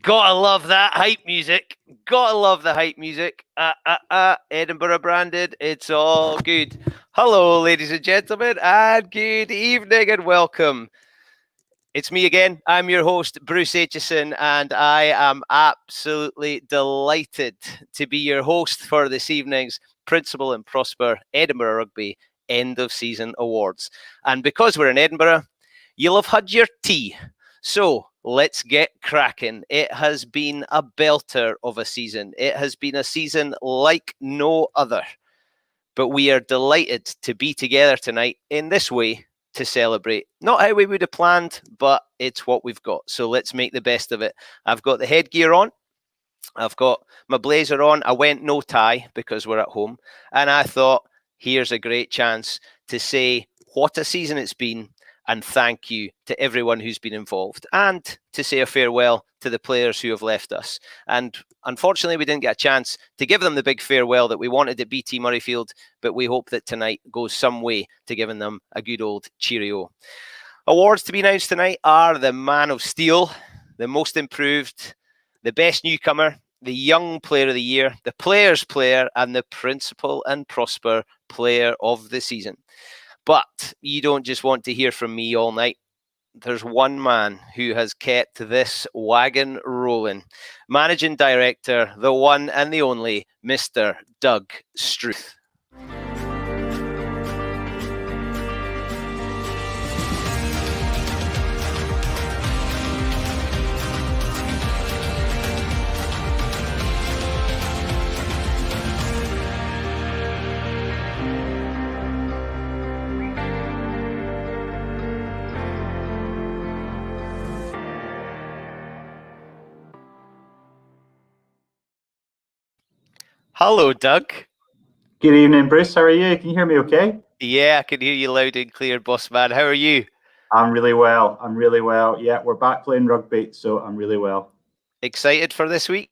Gotta love that hype music. Gotta love the hype music. Edinburgh branded. It's all good. Hello, ladies and gentlemen, and good evening and welcome. It's me again. I'm your host, Bruce Aitchison, and I am absolutely delighted to be your host for this evening's Principal and Prosper Edinburgh Rugby End of Season Awards. And because we're in Edinburgh, you'll have had your tea. So let's get cracking. It has been a belter of a season. It has been a season like no other. But we are delighted to be together tonight in this way to celebrate. Not how we would have planned, but it's what we've got. So let's make the best of it. I've got the headgear on. I've got my blazer on. I went no tie because we're at home. And I thought, here's a great chance to say what a season it's been and thank you to everyone who's been involved, and to say a farewell to the players who have left us. And unfortunately, we didn't get a chance to give them the big farewell that we wanted at BT Murrayfield, but we hope that tonight goes some way to giving them a good old cheerio. Awards to be announced tonight are the Man of Steel, the Most Improved, the Best Newcomer, the Young Player of the Year, the Players' Player, and the Principal and Prosper Player of the Season. But you don't just want to hear from me all night. There's one man who has kept this wagon rolling. Managing Director, the one and the only, Mr. Doug Struth. Hello, Doug. Good evening, Bruce. How are you? Can you hear me okay? Yeah, I can hear you loud and clear, boss man. How are you? I'm really well. Yeah, we're back playing rugby, so I'm really well. Excited for this week?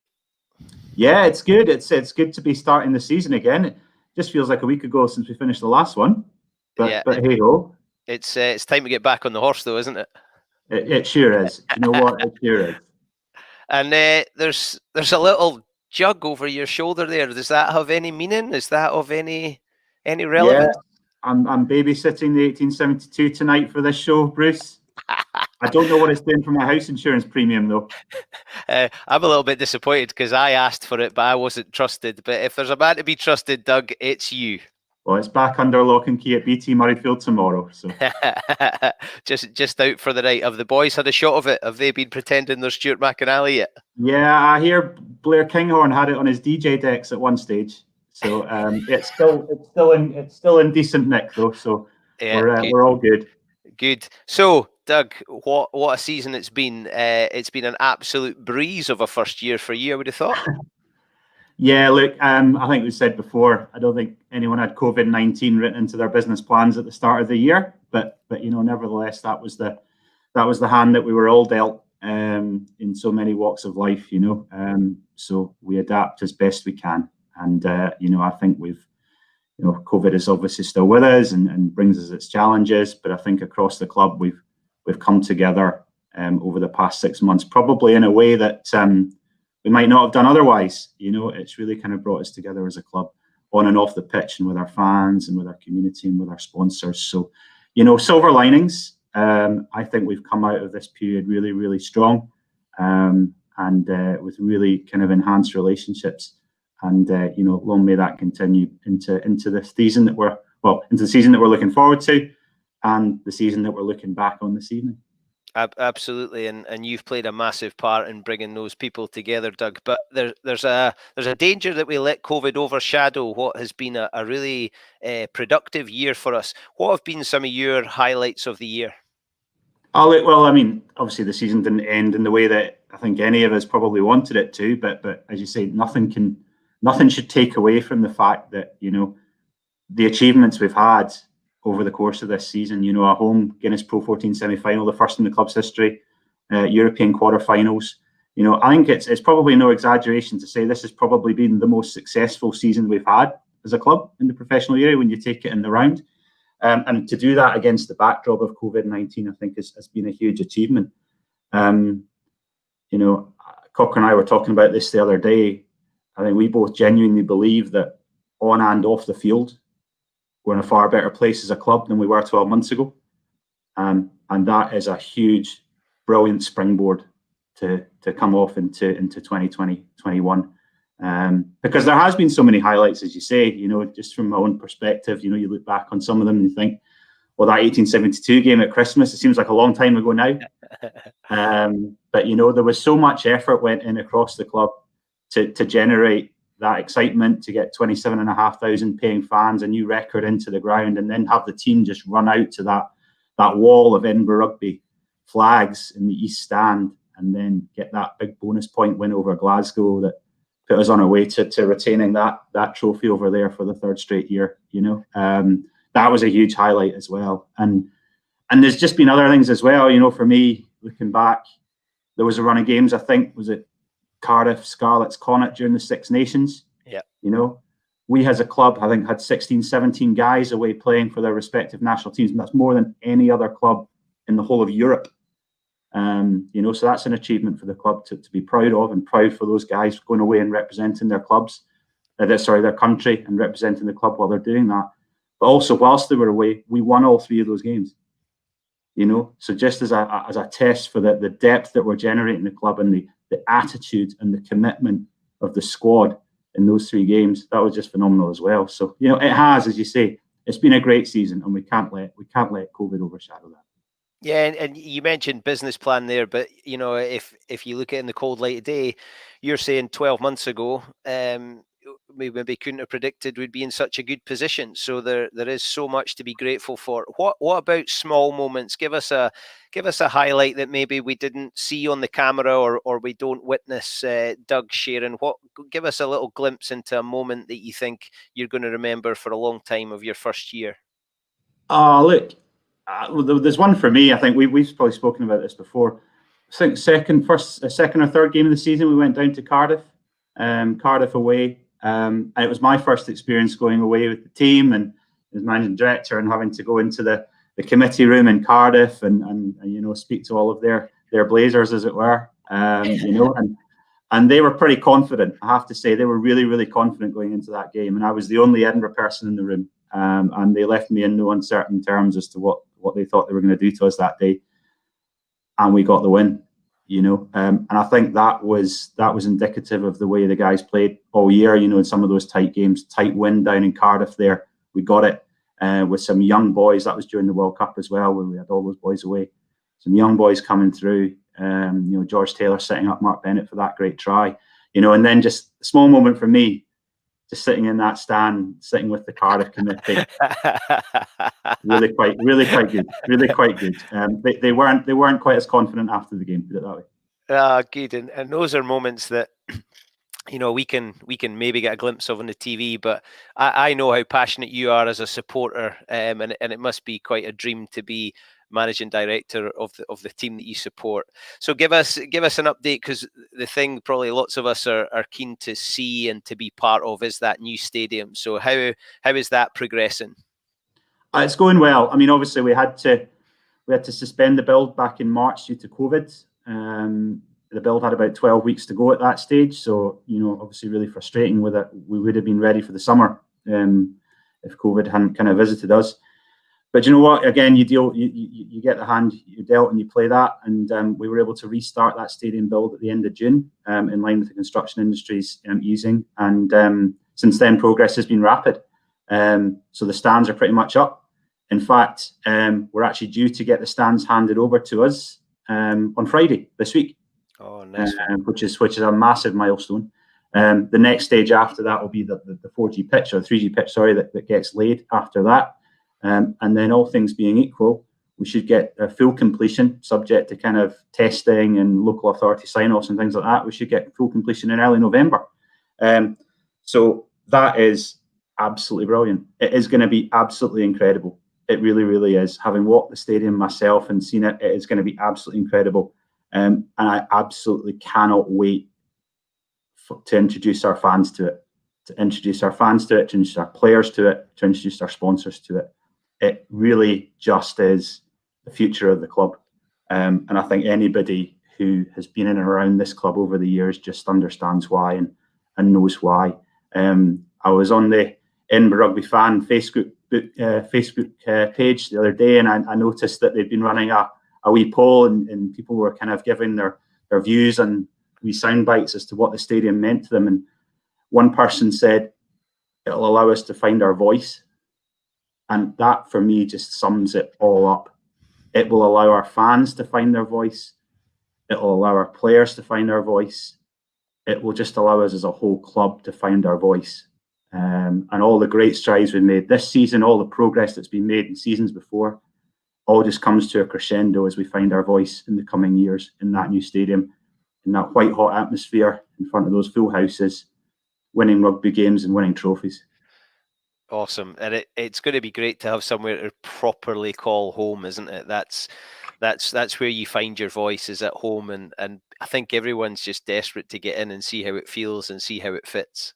Yeah, it's good. It's good to be starting the season again. It just feels like a week ago since we finished the last one. But hey ho. It's time to get back on the horse, though, isn't it? It sure is. You know what? It sure is. And there's a little jug over your shoulder there. Does that have any meaning? Is that of any relevance? Yeah, I'm babysitting the 1872 tonight for this show, Bruce. I don't know what it's doing for my house insurance premium, though. I'm a little bit disappointed because I asked for it, but I wasn't trusted. But if there's a man to be trusted, Doug, it's you. Well, it's back under lock and key at BT Murrayfield tomorrow. So just out for the night. Have the boys had a shot of it? Have they been pretending they're Stuart McInally yet? Yeah, I hear Blair Kinghorn had it on his DJ decks at one stage. So it's still in decent nick though. So yeah, we're all good. Good. So, Doug, what a season it's been. It's been an absolute breeze of a first year for you, I would have thought. Yeah, look, I think we said before, I don't think anyone had COVID-19 written into their business plans at the start of the year, but you know, nevertheless, that was the hand that we were all dealt in so many walks of life, you know. So we adapt as best we can, and you know, I think COVID is obviously still with us and brings us its challenges, but I think across the club we've come together over the past 6 months, probably in a way that we might not have done otherwise. You know, it's really kind of brought us together as a club on and off the pitch and with our fans and with our community and with our sponsors. So, you know, silver linings. I think we've come out of this period really, really strong and with really kind of enhanced relationships. And, you know, long may that continue into the season that we're looking forward to and the season that we're looking back on this evening. Absolutely, and you've played a massive part in bringing those people together, Doug. But there's a danger that we let COVID overshadow what has been a really productive year for us. What have been some of your highlights of the year? Well, I mean, obviously the season didn't end in the way that I think any of us probably wanted it to. But as you say, nothing should take away from the fact that, you know, the achievements we've had over the course of this season, you know, a home Guinness Pro 14 semi-final, the first in the club's history, European quarter-finals. You know, I think it's probably no exaggeration to say this has probably been the most successful season we've had as a club in the professional area when you take it in the round. And to do that against the backdrop of COVID-19, I think has been a huge achievement. You know, Cocker and I were talking about this the other day. I think we both genuinely believe that on and off the field, we're in a far better place as a club than we were 12 months ago. And that is a huge, brilliant springboard to come off into 2020, 21. Because there has been so many highlights, as you say, you know, just from my own perspective, you know, you look back on some of them and you think, well, that 1872 game at Christmas, it seems like a long time ago now. But, you know, there was so much effort went in across the club to generate that excitement, to get 27,500 paying fans, a new record into the ground, and then have the team just run out to that wall of Edinburgh Rugby flags in the East Stand, and then get that big bonus point win over Glasgow that put us on our way to retaining that trophy over there for the third straight year. You know, that was a huge highlight as well. And And there's just been other things as well. You know, for me, looking back, there was a run of games, I think, was it Cardiff, Scarlets, Connacht during the Six Nations? Yeah. You know, we as a club, I think, had 16, 17 guys away playing for their respective national teams. And that's more than any other club in the whole of Europe. You know, so that's an achievement for the club to be proud of, and proud for those guys going away and representing their clubs, their country, and representing the club while they're doing that. But also, whilst they were away, we won all 3 of those games. You know, so just as a test for the depth that we're generating the club, and the attitude and the commitment of the squad in those 3 games, that was just phenomenal as well. So, you know, it has, as you say, it's been a great season, and we can't let COVID overshadow that. Yeah, and you mentioned business plan there, but you know, if you look at it in the cold light of day, you're saying 12 months ago, we maybe couldn't have predicted we'd be in such a good position. So there is so much to be grateful for. What about small moments? Give us a highlight that maybe we didn't see on the camera, or we don't witness Doug sharing. Give us a little glimpse into a moment that you think you're going to remember for a long time of your first year. Look. There's one for me. I think we've probably spoken about this before. I think second or third game of the season, we went down to Cardiff, Cardiff away. And it was my first experience going away with the team and as managing director, and having to go into the committee room in Cardiff and you know, speak to all of their Blazers, as it were. You know, and they were pretty confident. I have to say, they were really, really confident going into that game. And I was the only Edinburgh person in the room. And they left me in no uncertain terms as to what they thought they were going to do to us that day, and we got the win. You know, and I think that was indicative of the way the guys played all year. You know, in some of those tight games, tight win down in Cardiff. There, we got it with some young boys. That was during the World Cup as well, when we had all those boys away. Some young boys coming through. You know, George Taylor setting up Mark Bennett for that great try. You know, and then just a small moment for me, just sitting in that stand, sitting with the Cardiff committee, really quite good. They weren't quite as confident after the game, put it that way. Good, and those are moments that, you know, we can maybe get a glimpse of on the TV, but I know how passionate you are as a supporter, and it must be quite a dream to be managing director of the team that you support. So give us an update, because the thing probably lots of us are keen to see and to be part of is that new stadium. So how is that progressing? It's going well. I mean, obviously we had to suspend the build back in March due to COVID. The build had about 12 weeks to go at that stage, so you know, obviously really frustrating with it. We would have been ready for the summer if COVID hadn't kind of visited us. But you know what? Again, you get the hand you dealt and you play that. And we were able to restart that stadium build at the end of June, in line with the construction industry's easing. And since then, progress has been rapid. So the stands are pretty much up. In fact, we're actually due to get the stands handed over to us on Friday this week. Oh, nice. Which is a massive milestone. The next stage after that will be the 4G pitch, or the 3G pitch, sorry, that gets laid after that. And then, all things being equal, we should get a full completion, subject to kind of testing and local authority sign-offs and things like that. We should get full completion in early November. So that is absolutely brilliant. It is going to be absolutely incredible. It really, really is. Having walked the stadium myself and seen it, it is going to be absolutely incredible. And I absolutely cannot wait to introduce our fans to it, to introduce our players to it, to introduce our sponsors to it. It really just is the future of the club. And I think anybody who has been in and around this club over the years just understands why and knows why. I was on the Edinburgh Rugby Fan Facebook page the other day, and I noticed that they'd been running a wee poll, and people were kind of giving their views and wee sound bites as to what the stadium meant to them. And one person said, it'll allow us to find our voice. And that, for me, just sums it all up. It will allow our fans to find their voice. It will allow our players to find our voice. It will just allow us as a whole club to find our voice. And all the great strides we've made this season, all the progress that's been made in seasons before, all just comes to a crescendo as we find our voice in the coming years in that new stadium, in that white-hot atmosphere in front of those full houses, winning rugby games and winning trophies. Awesome, and it's going to be great to have somewhere to properly call home, isn't it? That's where you find your voice, is at home, and I think everyone's just desperate to get in and see how it feels and see how it fits.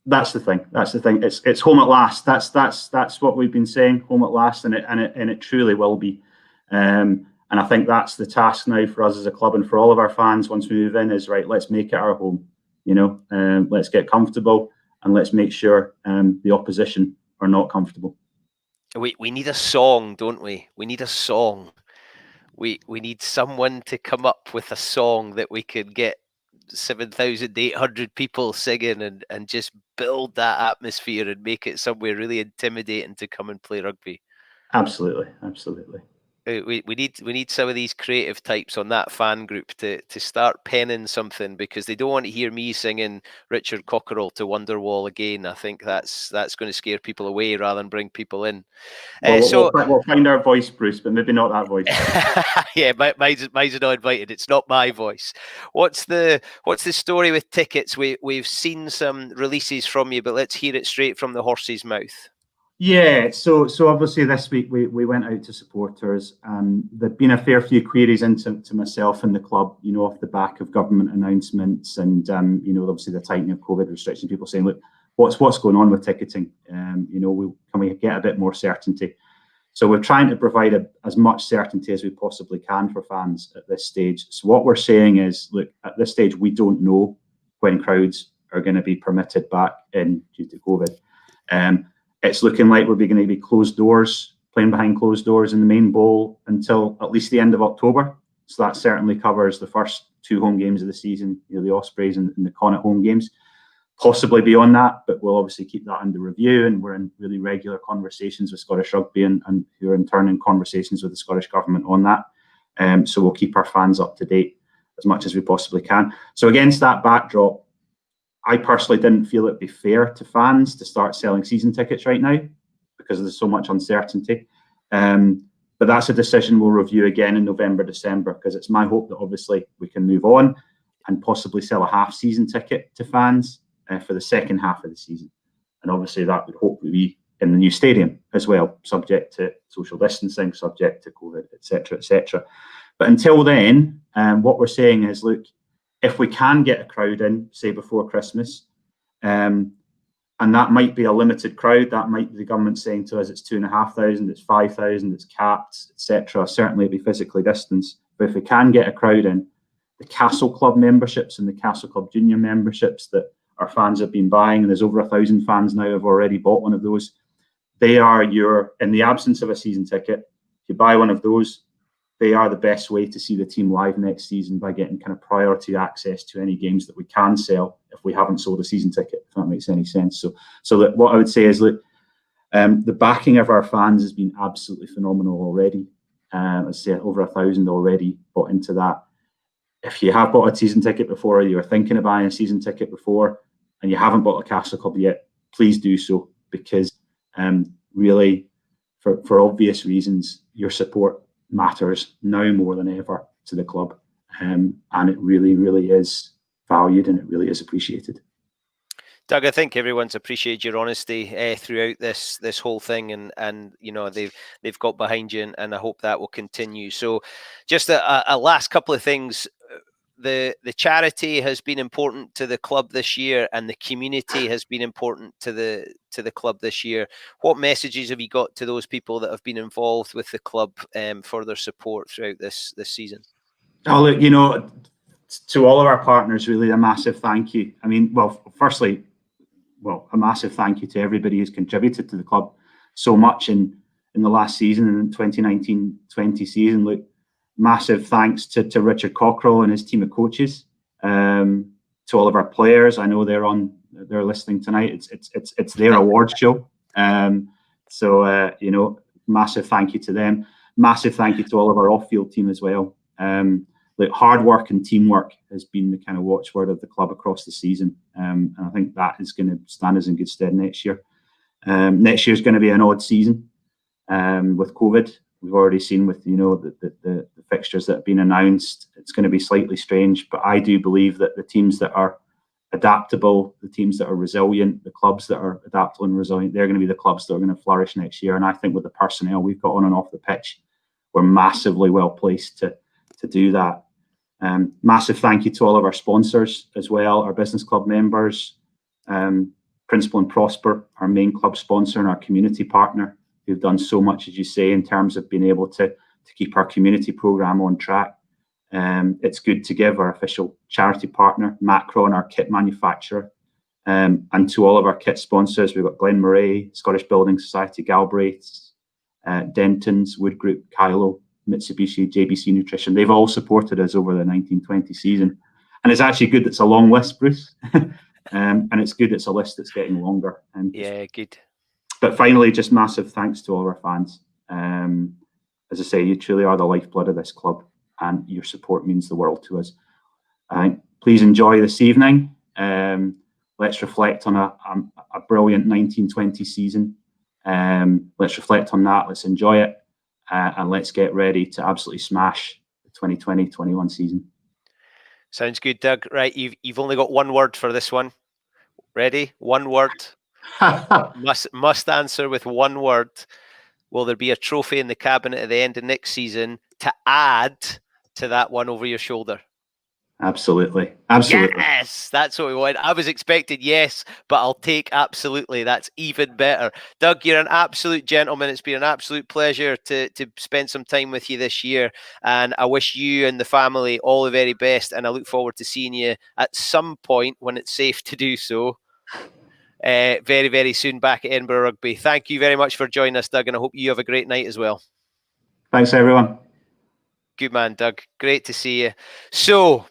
That's the thing. That's the thing. It's home at last. That's what we've been saying. Home at last, and it truly will be. And I think that's the task now for us as a club and for all of our fans once we move in, is right. Let's make it our home. Let's get comfortable and let's make sure the opposition are not comfortable. We need a song, don't we? We need a song. We need someone to come up with a song that we could get 7,800 people singing and just build that atmosphere and make it somewhere really intimidating to come and play rugby. Absolutely. We need some of these creative types on that fan group to start penning something, because they don't want to hear me singing Richard Cockerill to Wonderwall again. I think that's going to scare people away rather than bring people in. Well, we'll find our voice, Bruce, but maybe not that voice. Yeah, mine's not invited. It's not my voice. What's the story with tickets? We've seen some releases from you, but let's hear it straight from the horse's mouth. Yeah, so obviously this week we went out to supporters. There've been a fair few queries into myself and the club, off the back of government announcements and obviously the tightening of COVID restrictions. People saying, look, what's going on with ticketing? Can we get a bit more certainty? So we're trying to provide as much certainty as we possibly can for fans at this stage. So what we're saying is, look, at this stage we don't know when crowds are going to be permitted back in due to COVID. It's looking like we're going to be closed doors, playing behind closed doors in the main bowl until at least the end of October. So that certainly covers the first 2 home games of the season, the Ospreys and the Connacht home games. Possibly beyond that, but we'll obviously keep that under review, and we're in really regular conversations with Scottish Rugby and who are in turn in conversations with the Scottish Government on that. So we'll keep our fans up to date as much as we possibly can. So against that backdrop, I personally didn't feel it'd be fair to fans to start selling season tickets right now because there's so much uncertainty. But that's a decision we'll review again in November, December, because it's my hope that obviously we can move on and possibly sell a half-season ticket to fans for the second half of the season. And obviously that would hopefully be in the new stadium as well, subject to social distancing, subject to COVID, etc., etc. But until then, what we're saying is, look, if we can get a crowd in, say before Christmas, and that might be a limited crowd, that might be the government saying to us it's 2,500, it's 5,000, it's capped, etc. Certainly it'll be physically distanced. But if we can get a crowd in, the Castle Club memberships and the Castle Club Junior memberships that our fans have been buying, and there's over 1,000 fans now have already bought one of those, they are in the absence of a season ticket, if you buy one of those, they are the best way to see the team live next season by getting kind of priority access to any games that we can sell if we haven't sold a season ticket, if that makes any sense. So that what I would say is, look, the backing of our fans has been absolutely phenomenal already. As I say, over 1,000 already bought into that. If you have bought a season ticket before, or you were thinking of buying a season ticket before, and you haven't bought a Castle Club yet, please do so, because really, for obvious reasons, your support matters now more than ever to the club, and it really, really is valued and it really is appreciated. Doug, I think everyone's appreciated your honesty throughout this whole thing, and they've got behind you, and I hope that will continue. So, just a last couple of things. The charity has been important to the club this year, and the community has been important to the club this year. What messages have you got to those people that have been involved with the club for their support throughout this season? Oh, look, to all of our partners, really a massive thank you. I mean, firstly, a massive thank you to everybody who's contributed to the club so much in the last season, in the 2019-20 season. Look, massive thanks to Richard Cockerill and his team of coaches, to all of our players. I know they're listening tonight. It's their award show. So massive thank you to them. Massive thank you to all of our off-field team as well. Like, hard work and teamwork has been the kind of watchword of the club across the season, and I think that is going to stand us in good stead next year. Next year is going to be an odd season with COVID. We've already seen with the fixtures that have been announced, it's going to be slightly strange. But I do believe that the teams that are adaptable, the teams that are resilient, the clubs that are adaptable and resilient, they're going to be the clubs that are going to flourish next year. And I think with the personnel we've got on and off the pitch, we're massively well placed to do that. Massive thank you to all of our sponsors as well, our business club members, Principal and Prosper, our main club sponsor and our community partner, who've done so much, as you say, in terms of being able to keep our community programme on track. It's Good to Give, our official charity partner, Macron, our kit manufacturer, and to all of our kit sponsors, we've got Glen Moray, Scottish Building Society, Galbraiths, Denton's, Wood Group, Kylo, Mitsubishi, JBC Nutrition. They've all supported us over the 1920 season. And it's actually good it's a long list, Bruce. And it's good it's a list that's getting longer. Yeah, good. But finally, just massive thanks to all of our fans. As I say, you truly are the lifeblood of this club, and your support means the world to us. Please enjoy this evening. Let's reflect on a brilliant 1920 season. Let's reflect on that. Let's enjoy it. And let's get ready to absolutely smash the 2020-21 season. Sounds good, Doug. Right, you've only got one word for this one. Ready? One word. must answer with one word. Will there be a trophy in the cabinet at the end of next season to add to that one over your shoulder? Absolutely. Absolutely. Yes, that's what we want. I was expecting yes, but I'll take absolutely. That's even better. Doug, you're an absolute gentleman. It's been an absolute pleasure to spend some time with you this year. And I wish you and the family all the very best. And I look forward to seeing you at some point when it's safe to do so. Very, very soon back at Edinburgh Rugby. Thank you very much for joining us, Doug. And I hope you have a great night as well. Thanks, everyone. Good man, Doug. Great to see you. So,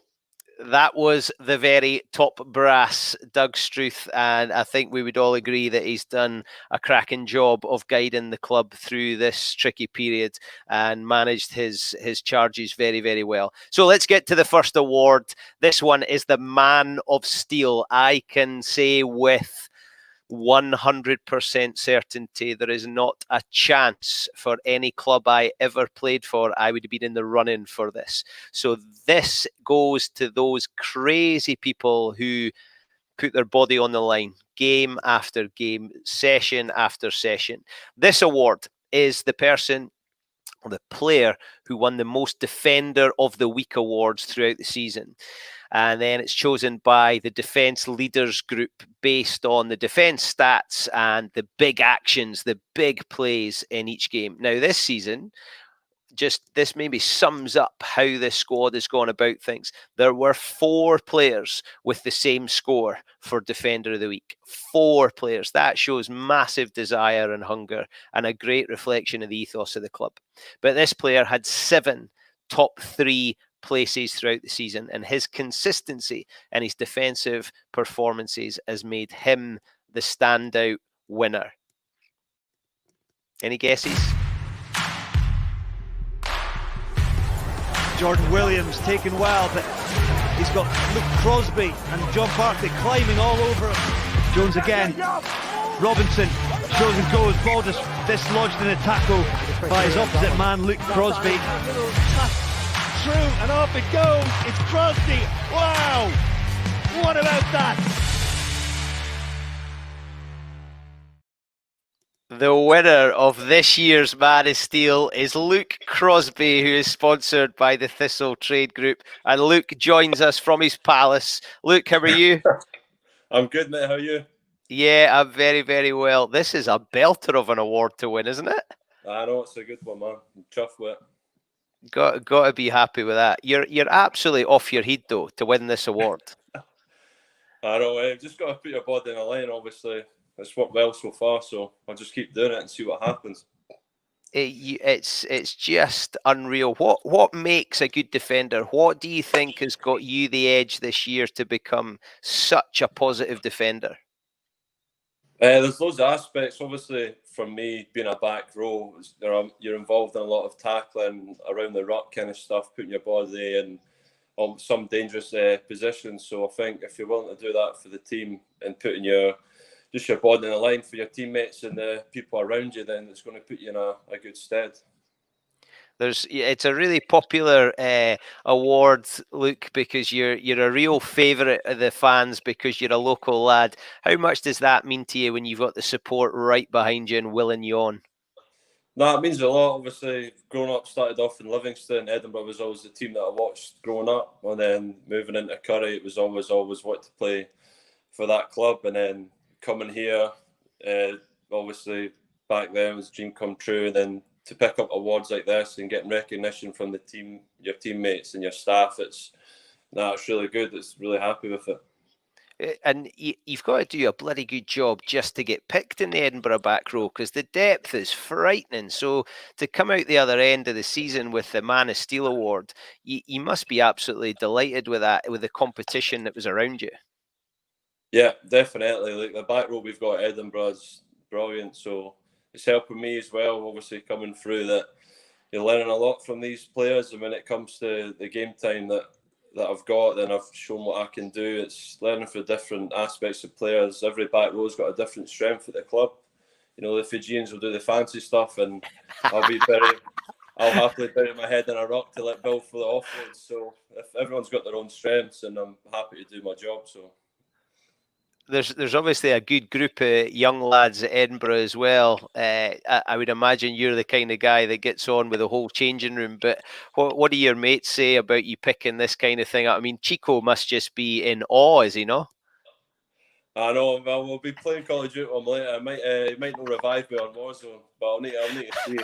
that was the very top brass, Doug Struth, and I think we would all agree that he's done a cracking job of guiding the club through this tricky period and managed his charges very, very well. So let's get to the first award. This one is the Man of Steel. I can say with 100% certainty there is not a chance for any club I ever played for I would have been in the running for this. So this goes to those crazy people who put their body on the line game after game, session after session. This award is the person or the player who won the most Defender of the Week awards throughout the season. And then it's chosen by the Defence Leaders Group based on the defence stats and the big actions, the big plays in each game. Now, this season, this maybe sums up how this squad has gone about things. There were 4 players with the same score for Defender of the Week. 4 players. That shows massive desire and hunger and a great reflection of the ethos of the club. But this player had 7 top 3 places throughout the season, and his consistency and his defensive performances has made him the standout winner. Any guesses? Jordan Williams taken well, but he's got Luke Crosby and John Barkley climbing all over him. Jones again. Robinson shows his goals. Ball just dislodged in a tackle by his opposite man, Luke Crosby. Through and off it goes. It's Crosby. Wow! What about that? The winner of this year's Man of Steel is Luke Crosby, who is sponsored by the Thistle Trade Group. And Luke joins us from his palace. Luke, how are you? I'm good, mate. How are you? Yeah, I'm very, very well. This is a belter of an award to win, isn't it? I know, it's a good one, man. I'm chuffed with it. Got to be happy with that. You're absolutely off your head, though, to win this award. I know, you've just got to put your body in a line, obviously. It's worked well so far, so I'll just keep doing it and see what happens. It's just unreal. What makes a good defender? What do you think has got you the edge this year to become such a positive defender? There's loads of aspects. Obviously, for me, being a back row, you're involved in a lot of tackling around the ruck kind of stuff, putting your body in some dangerous positions. So I think if you're willing to do that for the team and putting your body in a line for your teammates and the people around you, then it's going to put you in a good stead. It's a really popular award, Luke, because you're a real favourite of the fans because you're a local lad. How much does that mean to you when you've got the support right behind you and willing you on? No, it means a lot. Obviously, growing up, started off in Livingston. Edinburgh was always the team that I watched growing up, and then moving into Curry, it was always what to play for that club. And then coming here, obviously back then was a dream come true. And then to pick up awards like this and getting recognition from the team, your teammates and your staff, it's really good. It's really happy with it. And you've got to do a bloody good job just to get picked in the Edinburgh back row because the depth is frightening. So to come out the other end of the season with the Man of Steel award, you must be absolutely delighted with that, with the competition that was around you. Yeah, definitely. Like the back row we've got at Edinburgh is brilliant. So it's helping me as well, obviously coming through that you're learning a lot from these players. And when it comes to the game time that I've got, then I've shown what I can do. It's learning for different aspects of players. Every back row's got a different strength at the club. You know, the Fijians will do the fancy stuff, and I'll happily bury my head in a rock to let Bill for the offloads. So if everyone's got their own strengths, and I'm happy to do my job. So there's obviously a good group of young lads at Edinburgh as well. I would imagine you're the kind of guy that gets on with the whole changing room. But what do your mates say about you picking this kind of thing up? I mean, Chico must just be in awe, is he not? I know. Well, we'll be playing Call of Duty on later. He might not revive me on Warzone, but I'll need to see.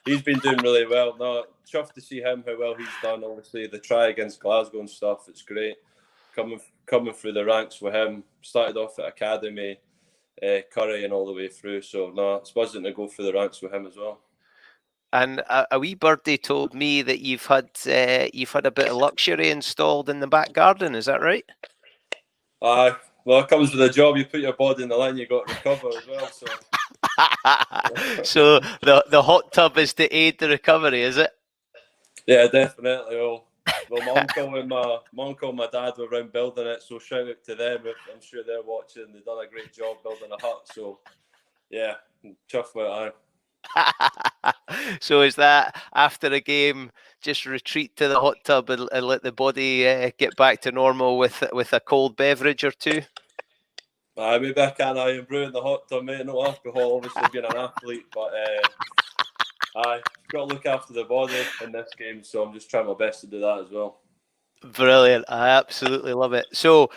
He's been doing really well. No, chuffed to see him how well he's done. Obviously, the try against Glasgow and stuff. It's great coming through the ranks with him. Started off at academy, Curry, and all the way through. So no, it's buzzing to go through the ranks with him as well. And a wee birdie told me that you've had a bit of luxury installed in the back garden. Is that right? Well, it comes with a job. You put your body in the line, you got to recover as well. So, so the hot tub is to aid the recovery, is it? Yeah, definitely. Well, my uncle and my dad were around building it, so shout out to them. I'm sure they're watching. They've done a great job building a hut. So, yeah, chuffed with it. So is that after a game, just retreat to the hot tub and let the body get back to normal with a cold beverage or two? Maybe I can iron brew in the hot tub, mate. No alcohol, obviously being an athlete, but I've got to look after the body in this game, so I'm just trying my best to do that as well. Brilliant. I absolutely love it. So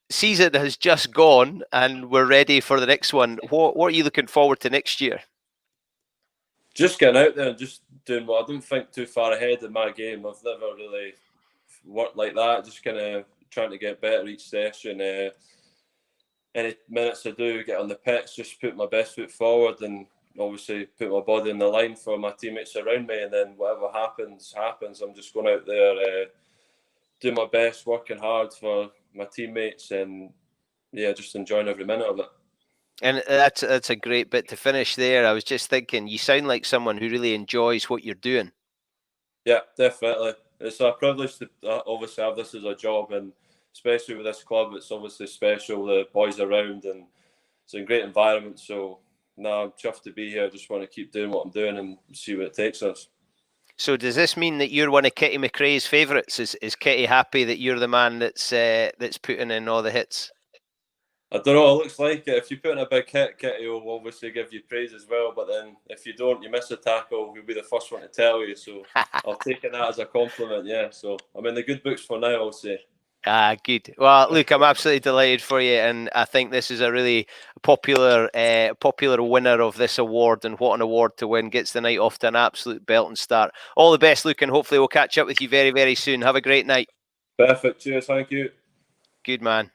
season has just gone and we're ready for the next one. What are you looking forward to next year? Just getting out there and just doing what I don't think too far ahead in my game. I've never really worked like that. Just kind of trying to get better each session. Any minutes I do get on the pitch, just put my best foot forward and obviously put my body in the line for my teammates around me. And then whatever happens. I'm just going out there, do my best, working hard for my teammates, and yeah, just enjoying every minute of it. And that's a great bit to finish there. I was just thinking, you sound like someone who really enjoys what you're doing. Yeah, definitely. It's a privilege to obviously have this as a job, and especially with this club, it's obviously special. The boys around, and it's a great environment. So, no, I'm chuffed to be here. I just want to keep doing what I'm doing and see where it takes us. So does this mean that you're one of Kitty McRae's favourites? Is Kitty happy that you're the man that's putting in all the hits? I don't know. It looks like it. If you put in a big hit, Kitty will obviously give you praise as well. But then if you don't, you miss a tackle, he'll be the first one to tell you. So I'll take that as a compliment. Yeah. So I'm in the good books for now, I'll say. Good. Well, look, I'm absolutely delighted for you, and I think this is a really popular winner of this award, and what an award to win. Gets the night off to an absolute belting start. All the best, Luke, and hopefully we'll catch up with you very, very soon. Have a great night. Perfect. Cheers. Thank you. Good man.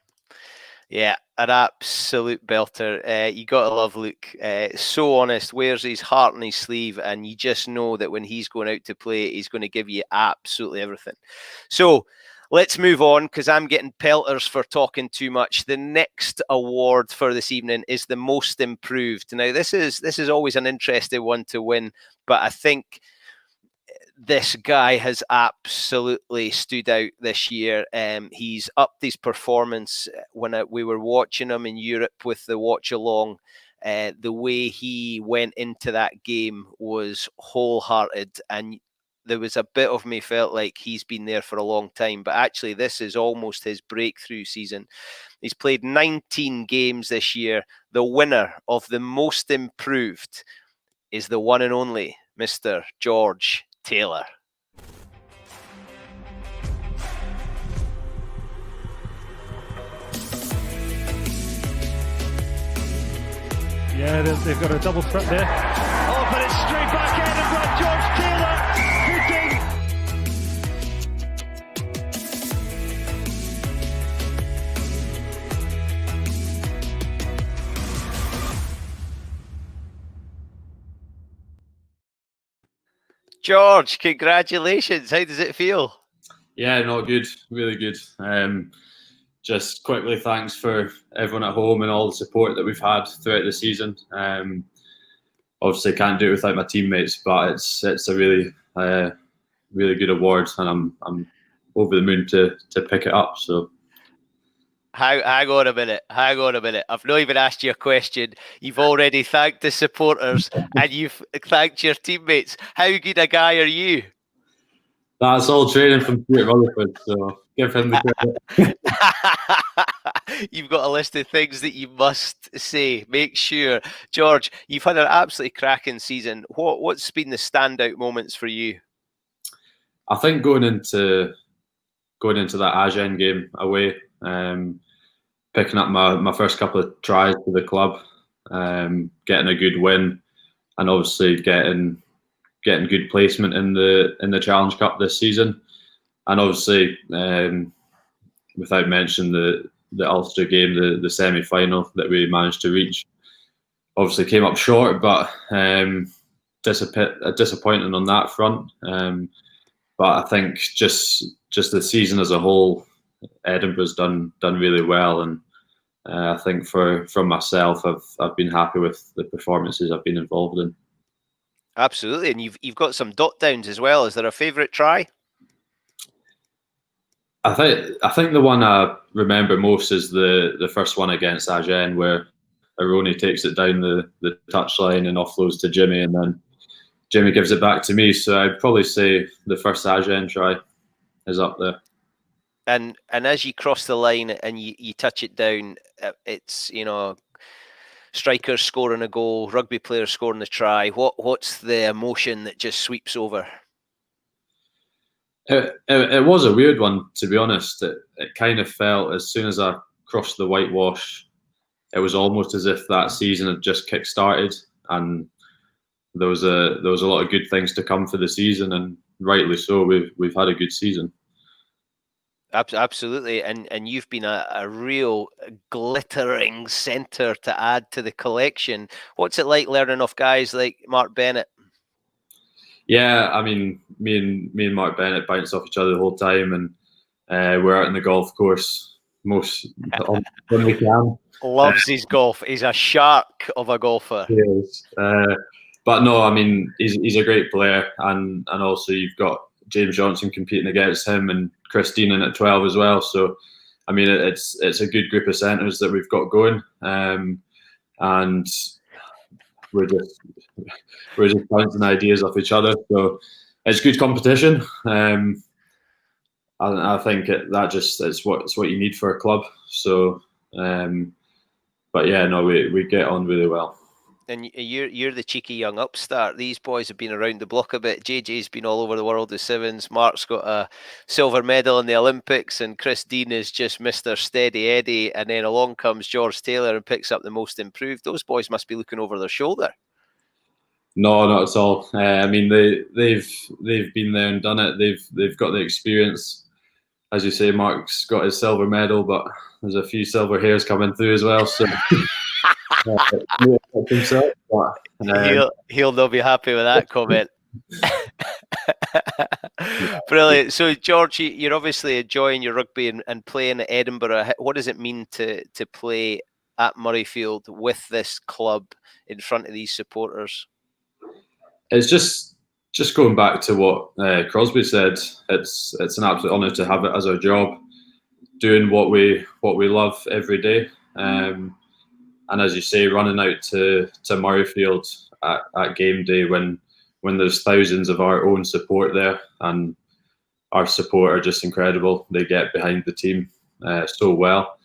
Yeah, an absolute belter. You got to love Luke. So honest, wears his heart on his sleeve, and you just know that when he's going out to play, he's going to give you absolutely everything. So let's move on, because I'm getting pelters for talking too much. The next award for this evening is the most improved. Now, this is always an interesting one to win, but I think this guy has absolutely stood out this year. He's upped his performance when we were watching him in Europe with the watch along. The way he went into that game was wholehearted, and there was a bit of me felt like he's been there for a long time, but actually this is almost his breakthrough season. He's played 19 games this year. The winner of the most improved is the one and only Mr. George Taylor. Yeah, they've got a double threat there. Oh, but it's straight back Edinburgh. George Taylor hitting. George, congratulations. How does it feel? Yeah, no, good. Really good. Just quickly, thanks for everyone at home and all the support that we've had throughout the season. Obviously, can't do it without my teammates, but it's a really really good award, and I'm over the moon to pick it up. So. Hang on a minute. I've not even asked you a question. You've already thanked the supporters and you've thanked your teammates. How good a guy are you? That's all training from Stuart Rutherford, so give him the credit. You've got a list of things that you must say. Make sure. George, you've had an absolutely cracking season. What's been the standout moments for you? I think going into that Agen game away, picking up my first couple of tries for the club, getting a good win, and obviously getting good placement in the Challenge Cup this season, and obviously without mentioning the Ulster game, the semi-final that we managed to reach, obviously came up short, but disappointing on that front. But I think just the season as a whole, Edinburgh's done really well, and I think from myself, I've been happy with the performances I've been involved in. Absolutely, and you've got some dot downs as well. Is there a favourite try? I think the one I remember most is the first one against Agen, where Aroni takes it down the touchline and offloads to Jimmy, and then Jimmy gives it back to me. So I'd probably say the first Agen try is up there. And as you cross the line and you touch it down, it's, strikers scoring a goal, rugby players scoring a try. What's the emotion that just sweeps over? It was a weird one, to be honest. It kind of felt, as soon as I crossed the whitewash, it was almost as if that season had just kick-started, and there was a lot of good things to come for the season, and rightly so. We've had a good season. Absolutely, and you've been a real glittering centre to add to the collection. What's it like learning off guys like Mark Bennett? Yeah, I mean, me and Mark Bennett bounce off each other the whole time, and we're out on the golf course most when we can. Loves his golf. He's a shark of a golfer. He is. But no, I mean, he's a great player, and also you've got James Johnson competing against him, and Chris Deanan at 12 as well. So, I mean, it's a good group of centres that we've got going, and we're just bouncing ideas off each other. So it's good competition. I think it's what you need for a club. So, but yeah, no, we get on really well. And you're the cheeky young upstart. These boys have been around the block a bit. JJ's been all over the world with sevens. Mark's got a silver medal in the Olympics, and Chris Dean is just Mr. Steady Eddie. And then along comes George Taylor and picks up the most improved. Those boys must be looking over their shoulder. No, not at all. I mean, they've been there and done it. They've got the experience. As you say, Mark's got his silver medal, but there's a few silver hairs coming through as well. So. Himself, but, he'll not be happy with that comment. Brilliant. So, George, you're obviously enjoying your rugby and playing at Edinburgh. What does it mean to play at Murrayfield with this club in front of these supporters? It's just going back to what Crosby said. It's an absolute honour to have it as our job, doing what we love every day. as you say, running out to Murrayfield at game day when there's thousands of our own support there, and our support are just incredible. They get behind the team so well.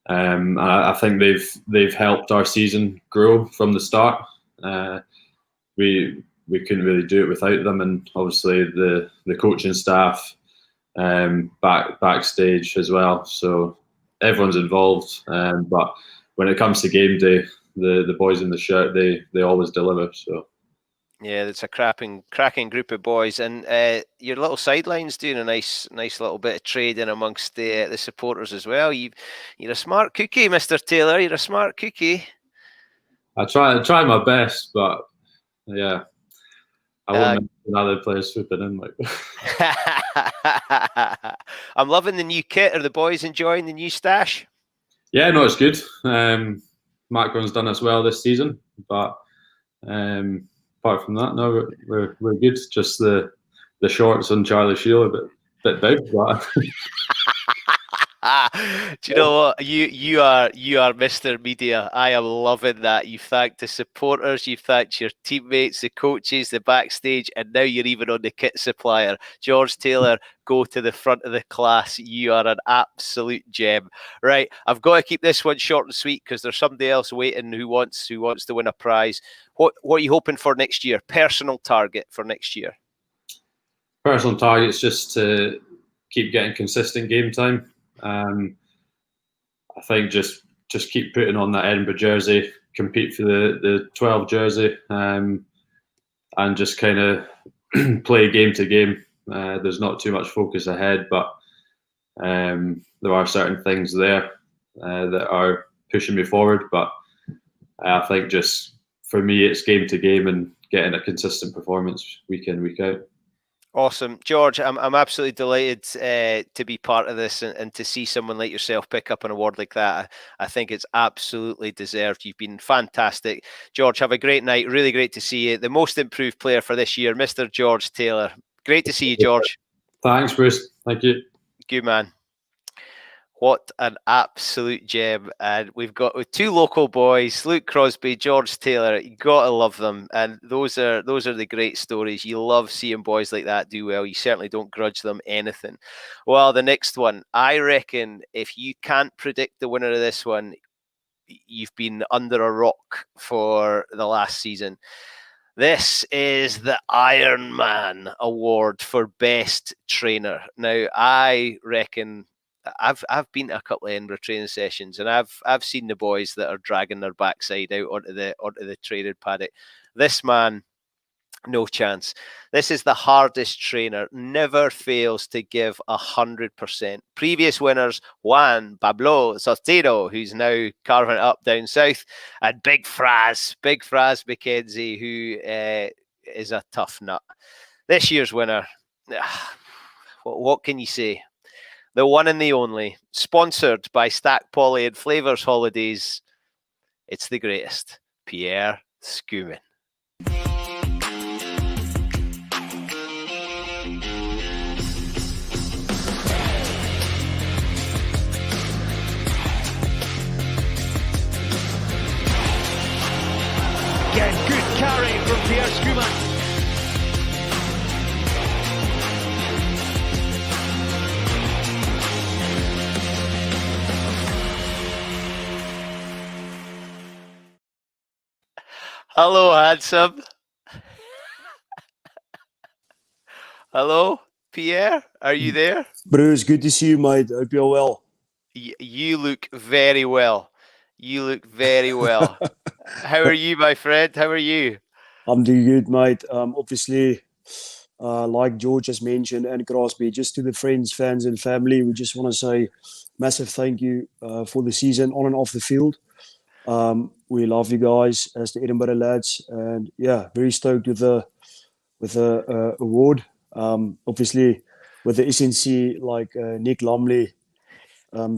And I think they've helped our season grow from the start. We couldn't really do it without them, and obviously the coaching staff backstage as well. So everyone's involved. But when it comes to game day, the boys in the shirt, they always deliver. So. Yeah, it's a cracking group of boys, and your little sideline's doing a nice little bit of trading amongst the supporters as well. You're a smart cookie, Mr. Taylor. You're a smart cookie. I try my best, but yeah, I won't mention other players swooping in like. I'm loving the new kit. Are the boys enjoying the new stash? Yeah, no, it's good. Macron's done us well this season, but. Apart from that, no, we're good. Just the shorts on Charlie Shield a bit big, but. Do you know what? You are Mr. Media. I am loving that. You've thanked the supporters, you've thanked your teammates, the coaches, the backstage, and now you're even on the kit supplier. George Taylor, go to the front of the class. You are an absolute gem. Right, I've got to keep this one short and sweet because there's somebody else waiting who wants to win a prize. What are you hoping for next year? Personal target for next year? Personal target's just to keep getting consistent game time. I think just keep putting on that Edinburgh jersey, compete for the 12 jersey, and just kind of play game to game. There's not too much focus ahead, but there are certain things there that are pushing me forward. But I think just for me, it's game to game and getting a consistent performance week in, week out. Awesome. George, I'm absolutely delighted to be part of this and to see someone like yourself pick up an award like that. I think it's absolutely deserved. You've been fantastic. George, have a great night. Really great to see you. The most improved player for this year, Mr. George Taylor. Great to see you, George. Thanks, Bruce. Thank you. Good man. What an absolute gem. And we've got two local boys, Luke Crosby, George Taylor. You got to love them. And those are the great stories. You love seeing boys like that do well. You certainly don't grudge them anything. Well, the next one, I reckon if you can't predict the winner of this one, you've been under a rock for the last season. This is the Iron Man Award for Best Trainer. Now, I reckon I've been to a couple of Edinburgh training sessions, and I've seen the boys that are dragging their backside out onto the training paddock. This man, no chance. This is the hardest trainer. Never fails to give 100%. Previous winners: Juan Pablo Sortino, who's now carving it up down south, and Big Fraz McKenzie, who is a tough nut. This year's winner, what can you say? The one and the only, sponsored by Stack Polly and Flavours Holidays. It's the greatest, Pierre Schoeman. Again, good carry from Pierre Schoeman. Hello, handsome. Hello, Pierre. Are you there? Bruce, good to see you, mate. Hope you're well. You look very well. You look very well. How are you, my friend? How are you? I'm doing good, mate. Obviously, like George has mentioned, and Crosby, just to the friends, fans, and family, we just want to say massive thank you for the season on and off the field. We love you guys as the Edinburgh lads, and yeah, very stoked with the award. Obviously, with the SNC, like Nick Lumley,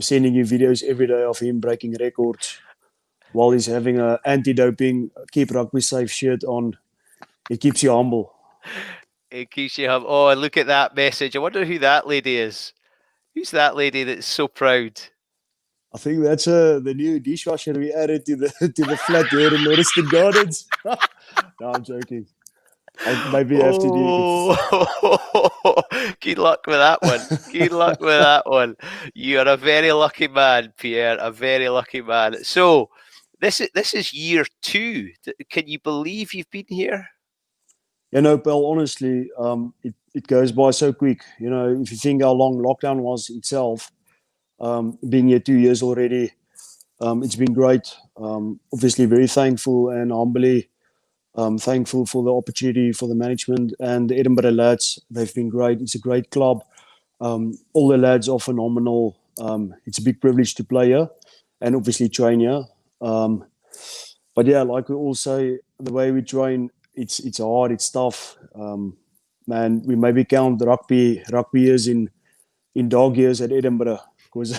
sending you videos every day of him breaking records while he's having an anti-doping Keep Rugby Safe shirt on. It keeps you humble. It keeps you humble. Oh, and look at that message. I wonder who that lady is. Who's that lady that's so proud? I think that's the new dishwasher we added to the flat here in Lauriston Gardens. No, I'm joking. I'll maybe have to do. Oh, good luck with that one. Good luck with that one. You are a very lucky man, Pierre. A very lucky man. So, this is year 2. Can you believe you've been here? Pal, honestly, it goes by so quick. If you think how long lockdown was itself, being here 2 years already, it's been great. Obviously, very thankful and humbly thankful for the opportunity for the management and the Edinburgh lads. They've been great. It's a great club. All the lads are phenomenal. It's a big privilege to play here and obviously train here. But yeah, like we all say, the way we train, it's hard, it's tough. Man, we maybe count the rugby years in dog years at Edinburgh because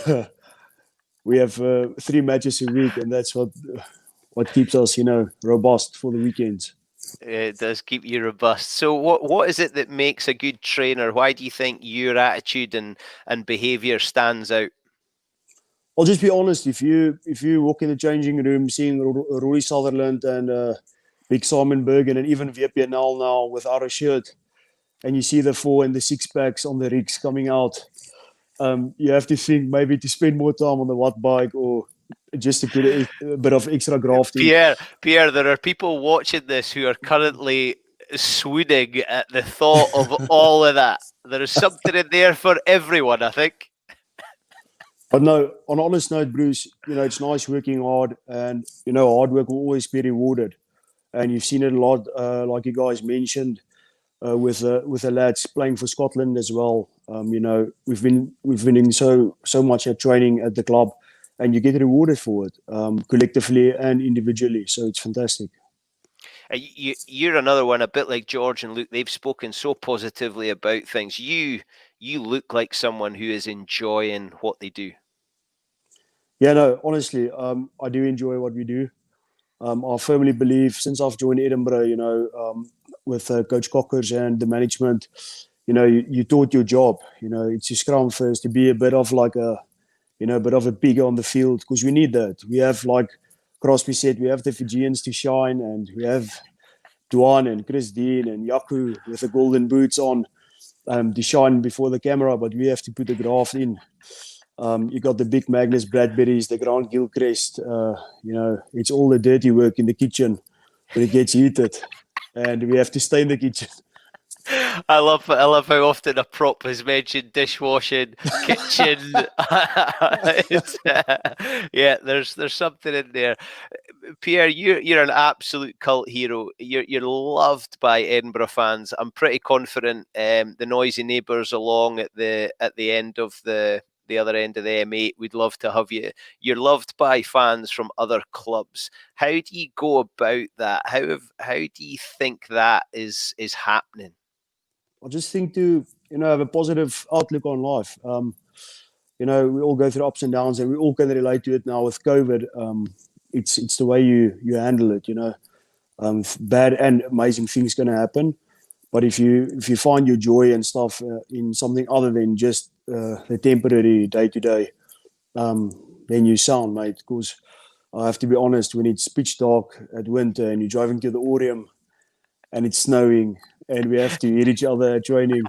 we have 3 matches a week, and that's what keeps us, robust for the weekends. It does keep you robust. So what is it that makes a good trainer? Why do you think your attitude and behaviour stands out? I'll just be honest. If you walk in the changing room, seeing Rory Sutherland and Big Simon Bergen and even VPNL now without a shirt, and you see the 4 and the 6 packs on the rigs coming out, you have to think maybe to spend more time on the watt bike or just to put a bit of extra graft in. Pierre, there are people watching this who are currently swooning at the thought of all of that. There is something in there for everyone, I think. But no, on an honest note, Bruce, it's nice working hard, and hard work will always be rewarded. And you've seen it a lot, like you guys mentioned, with the lads playing for Scotland as well. We've been in so much at training at the club, and you get rewarded for it, collectively and individually. So it's fantastic. You're another one, a bit like George and Luke. They've spoken so positively about things. You look like someone who is enjoying what they do. Yeah, no, honestly, I do enjoy what we do. I firmly believe since I've joined Edinburgh, with Coach Cockerill and the management, you taught your job. It's your scrum first to be a bit of like a bit of a pig on the field, because we need that. We have, like Crosby said, we have the Fijians to shine, and we have Duan and Chris Dean and Yaku with the golden boots on to shine before the camera, but we have to put the graft in. You got the big Magnus Bradberries, the Grant Gilchrist. It's all the dirty work in the kitchen when it gets heated, and we have to stay in the kitchen. I love how often a prop is mentioned: dishwashing, kitchen. Yeah, there's something in there. Pierre, you're an absolute cult hero. You're loved by Edinburgh fans. I'm pretty confident the noisy neighbours along at the end of the other end of the M8 would love to have you. You're loved by fans from other clubs. How do you go about that? How do you think that is happening? I just think to have a positive outlook on life. We all go through ups and downs, and we all can relate to it now with COVID. It's the way you handle it. Bad and amazing things going to happen, but if you find your joy and stuff in something other than just the temporary day to day, then you sound, mate. Because I have to be honest, when it's pitch dark at winter and you're driving to the Orium and it's snowing and we have to hit each other at training,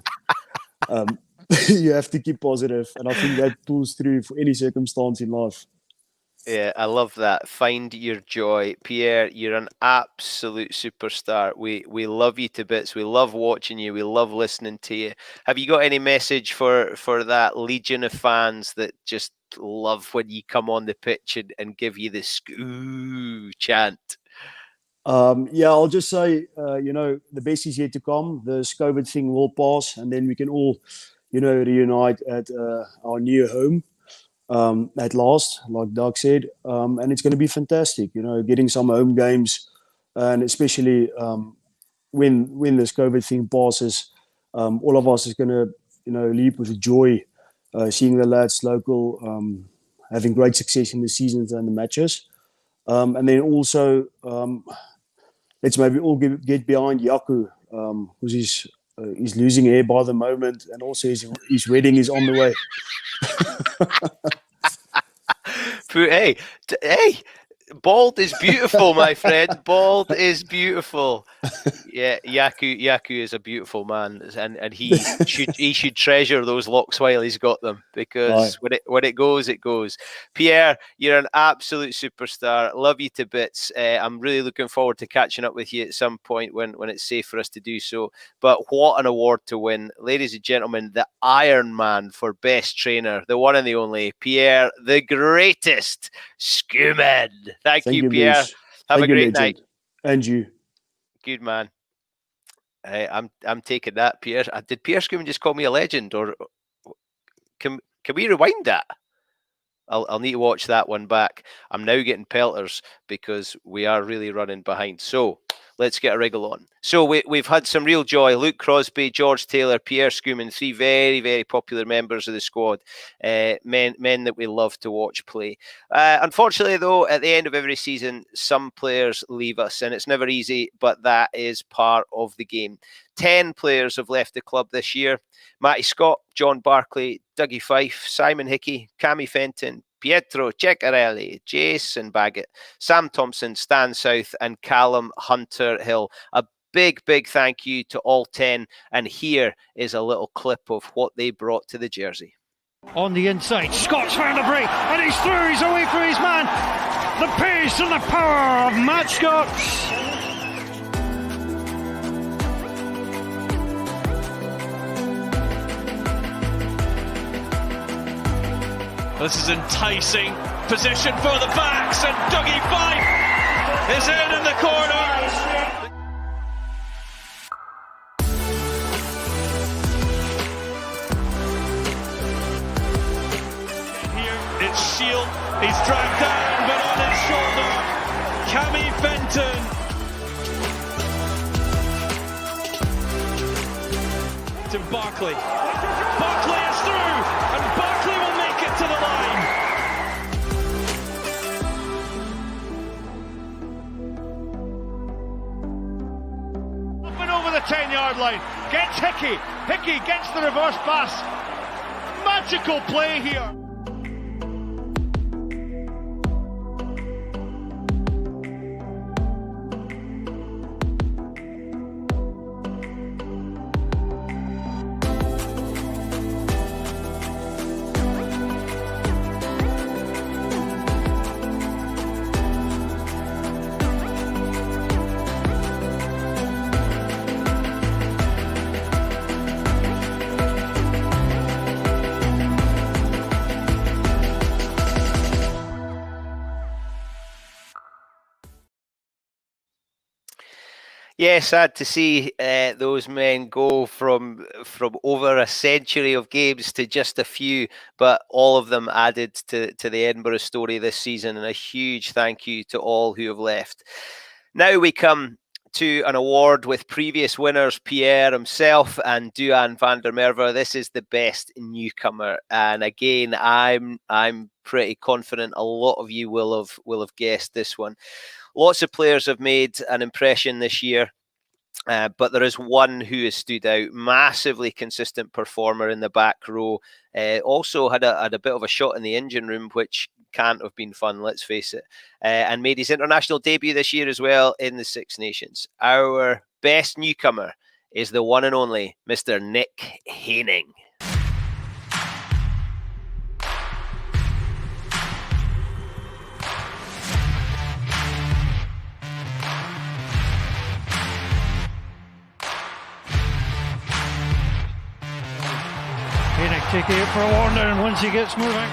you have to keep positive, and I think that pulls through for any circumstance in life. Yeah, I love that. Find your joy. Pierre, you're an absolute superstar. We love you to bits. We love watching you. We love listening to you. Have you got any message for that legion of fans that just love when you come on the pitch and give you the "skoo" chant? Yeah, I'll just say, the best is yet to come. This COVID thing will pass, and then we can all, reunite at our new home. At last, like Doug said, and it's going to be fantastic, getting some home games, and especially when this COVID thing passes, all of us is going to, leap with joy, seeing the lads local having great success in the seasons and the matches, and then also let's maybe all get behind Yaku, because he's losing hair by the moment, and also his wedding is on the way. Hey, bald is beautiful, my friend. Bald is beautiful. Yeah, Yaku is a beautiful man, and he should treasure those locks while he's got them, because when it goes, it goes. Pierre, you're an absolute superstar. Love you to bits. I'm really looking forward to catching up with you at some point when it's safe for us to do so. But what an award to win, ladies and gentlemen! The Iron Man for best trainer, the one and the only Pierre, the greatest Scuman. Thank you, Pierre. Bruce. Have a great legend. night. And you. Good man. I'm taking that, Pierre. Did Pierre Scuman just call me a legend, or can we rewind that? I'll need to watch that one back. I'm now getting pelters because we are really running behind. So let's get a wriggle on. So we've had some real joy. Luke Crosby, George Taylor, Pierre Scuman, 3 very, very popular members of the squad. Men that we love to watch play. Unfortunately, though, at the end of every season, some players leave us, and it's never easy, but that is part of the game. 10 players have left the club this year. Matty Scott, John Barclay, Dougie Fife, Simon Hickey, Cammy Fenton, Pietro Ceccarelli, Jason Baggett, Sam Thompson, Stan South, and Callum Hunter Hill. A big thank you to all 10. And here is a little clip of what they brought to the jersey. On the inside, Scott's found a break, and he's through. He's away from his man. The pace and the power of Matt Scott. This is enticing position for the backs, and Dougie Fife is in the corner. Here it's Shield, he's dragged down, but on his shoulder, Cammy Fenton. To Barclay. Barclay is through, and Barclay will make it to the line. Up and over the 10-yard line. Gets Hickey. Hickey gets the reverse pass. Magical play here. Yeah, sad to see those men go from over a century of games to just a few, but all of them added to the Edinburgh story this season, and a huge thank you to all who have left. Now we come to an award with previous winners, Pierre himself and Duan van der Merwe. This is the best newcomer, and again, I'm pretty confident a lot of you will have guessed this one. Lots of players have made an impression this year, but there is one who has stood out. Massively consistent performer in the back row. Also had a bit of a shot in the engine room, which can't have been fun, let's face it. And made his international debut this year as well in the Six Nations. Our best newcomer is the one and only Mr. Nick Haining. Take it for a wander, and once he gets moving.